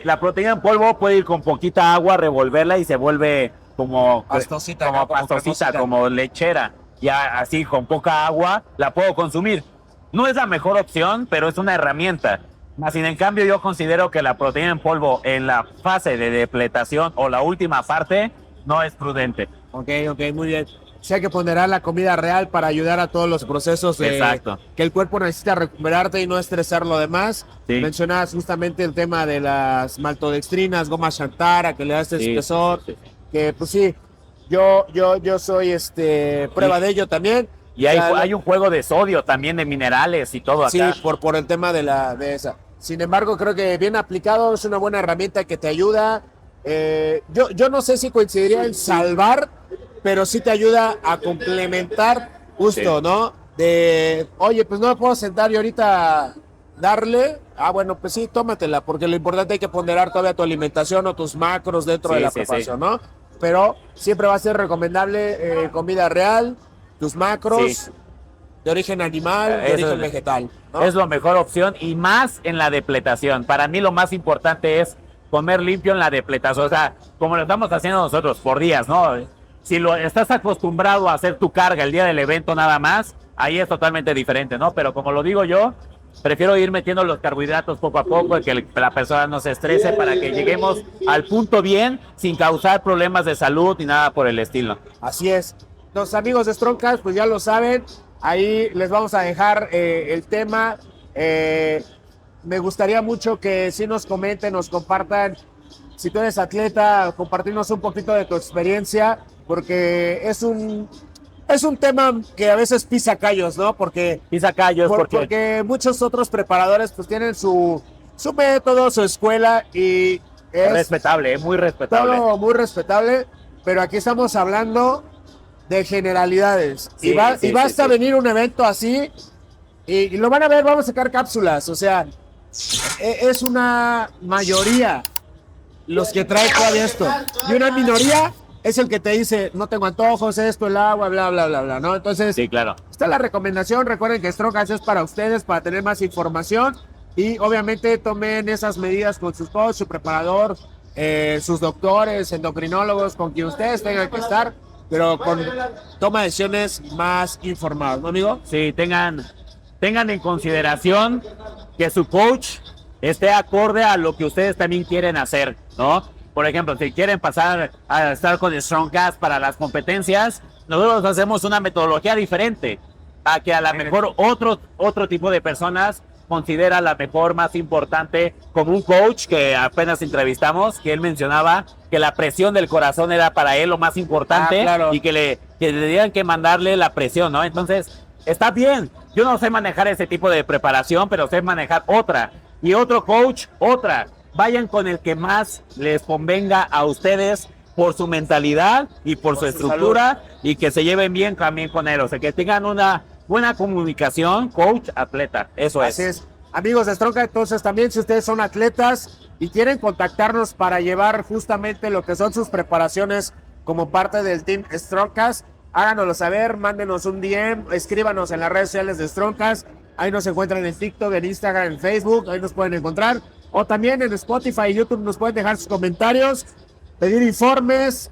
la proteína en polvo puede ir con poquita agua, revolverla y se vuelve como Pastosita, como, como pastosita, cremosita. como lechera. Ya así con poca agua la puedo consumir. No es la mejor opción, pero es una herramienta. Más sin en cambio, yo considero que la proteína en polvo en la fase de depletación o la última parte no es prudente. Ok, muy bien. Sí hay que ponderar la comida real para ayudar a todos los procesos Exacto. que el cuerpo necesita recuperarte y no estresar lo demás. Sí. Mencionabas justamente el tema de las maltodextrinas, goma shantara, que le da este Sí, espesor, sí. que pues sí, yo soy prueba Sí. de ello también. Y hay un juego de sodio también, de minerales y todo acá. Sí, por el tema de esa. Sin embargo, creo que bien aplicado es una buena herramienta que te ayuda. Yo no sé si coincidiría en salvar, pero sí te ayuda a complementar justo, Sí. ¿no? Oye, pues no me puedo sentar y ahorita darle. Ah, bueno, pues sí, tómatela, porque lo importante hay que ponderar todavía tu alimentación o tus macros dentro de la preparación, ¿no? Pero siempre va a ser recomendable comida real, tus macros Sí. de origen animal, de Eso origen es- vegetal, ¿no? Es la mejor opción y más en la depletación. Para mí lo más importante es comer limpio en la depletación. O sea, como lo estamos haciendo nosotros por días, ¿no? Si lo estás acostumbrado a hacer tu carga el día del evento nada más, ahí es totalmente diferente, ¿no? Pero como lo digo yo, prefiero ir metiendo los carbohidratos poco a poco, que la persona no se estrese para que lleguemos al punto bien sin causar problemas de salud ni nada por el estilo. Así es. Los amigos de Strongcast, pues ya lo saben. Ahí les vamos a dejar el tema. Me gustaría mucho que sí nos comenten, nos compartan. Si tú eres atleta, compartirnos un poquito de tu experiencia, porque es un tema que a veces pisa callos, ¿no? Porque Pisa callos porque muchos otros preparadores pues tienen su método, su escuela y es respetable, muy respetable. todo muy respetable, pero aquí estamos hablando de generalidades. Sí, y basta sí. venir a un evento así y lo van a ver, vamos a sacar cápsulas, o sea, es una mayoría los que traen todavía esto. Y una minoría es el que te dice, no tengo antojos, esto, el agua, bla, bla, bla, bla, ¿no? Entonces, Sí, claro. esta es la recomendación. Recuerden que Strongcast es para ustedes, para tener más información. Y obviamente tomen esas medidas con sus coach, su preparador, sus doctores, endocrinólogos, con quien ustedes tengan que estar, pero con toma de decisiones más informadas, ¿no, amigo? Sí, tengan en consideración que su coach esté acorde a lo que ustedes también quieren hacer, ¿no? Por ejemplo, si quieren pasar a estar con Strongcast para las competencias, nosotros hacemos una metodología diferente a que a lo mejor otro tipo de personas considera la mejor, más importante, como un coach que apenas entrevistamos, que él mencionaba que la presión del corazón era para él lo más importante, claro. y que le tenían que mandarle la presión, ¿no? Entonces, está bien. Yo no sé manejar ese tipo de preparación, pero sé manejar otra. Y otro coach, otra. Vayan con el que más les convenga a ustedes por su mentalidad y por su estructura, y que se lleven bien también con él. O sea, que tengan una buena comunicación, coach, atleta. Eso Así es. Amigos de Strongcast, entonces también si ustedes son atletas y quieren contactarnos para llevar justamente lo que son sus preparaciones como parte del Team Strongcast, háganoslo saber, mándenos un DM, escríbanos en las redes sociales de Strongcast. Ahí nos encuentran en TikTok, en Instagram, en Facebook, ahí nos pueden encontrar. O también en Spotify y YouTube nos pueden dejar sus comentarios, pedir informes.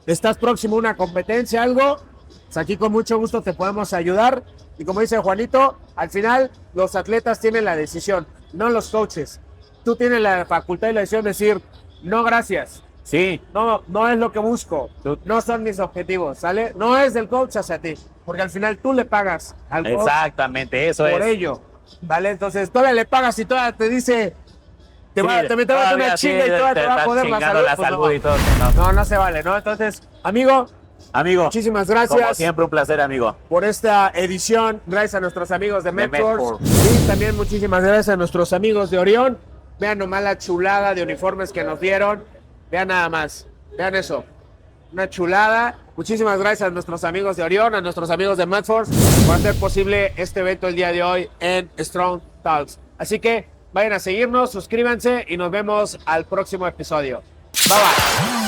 ¿Estás próximo a una competencia, algo? Pues aquí con mucho gusto te podemos ayudar. Y como dice Juanito, al final los atletas tienen la decisión, no los coaches. Tú tienes la facultad y la decisión de decir, no, gracias. Sí. No es lo que busco. No son mis objetivos, ¿sale? No es del coach hacia ti, porque al final tú le pagas al coach. Exactamente, eso por es. ello, ¿vale? Entonces todavía le pagas y todavía te dice, te metes una chinga y todavía te va a joder la salud. La pues salud no. y todo. No se vale, ¿no? Entonces, amigo, Amigo, muchísimas como gracias siempre, un placer, amigo. por esta edición. Gracias a nuestros amigos de Medforce. Medforce. Y también muchísimas gracias a nuestros amigos de Orión. Vean nomás la chulada de uniformes que nos dieron. Vean nada más. Vean eso. Una chulada. Muchísimas gracias a nuestros amigos de Orión, a nuestros amigos de Madforce por hacer posible este evento el día de hoy en Strong Talks. Así que vayan a seguirnos, suscríbanse y nos vemos al próximo episodio. Bye bye.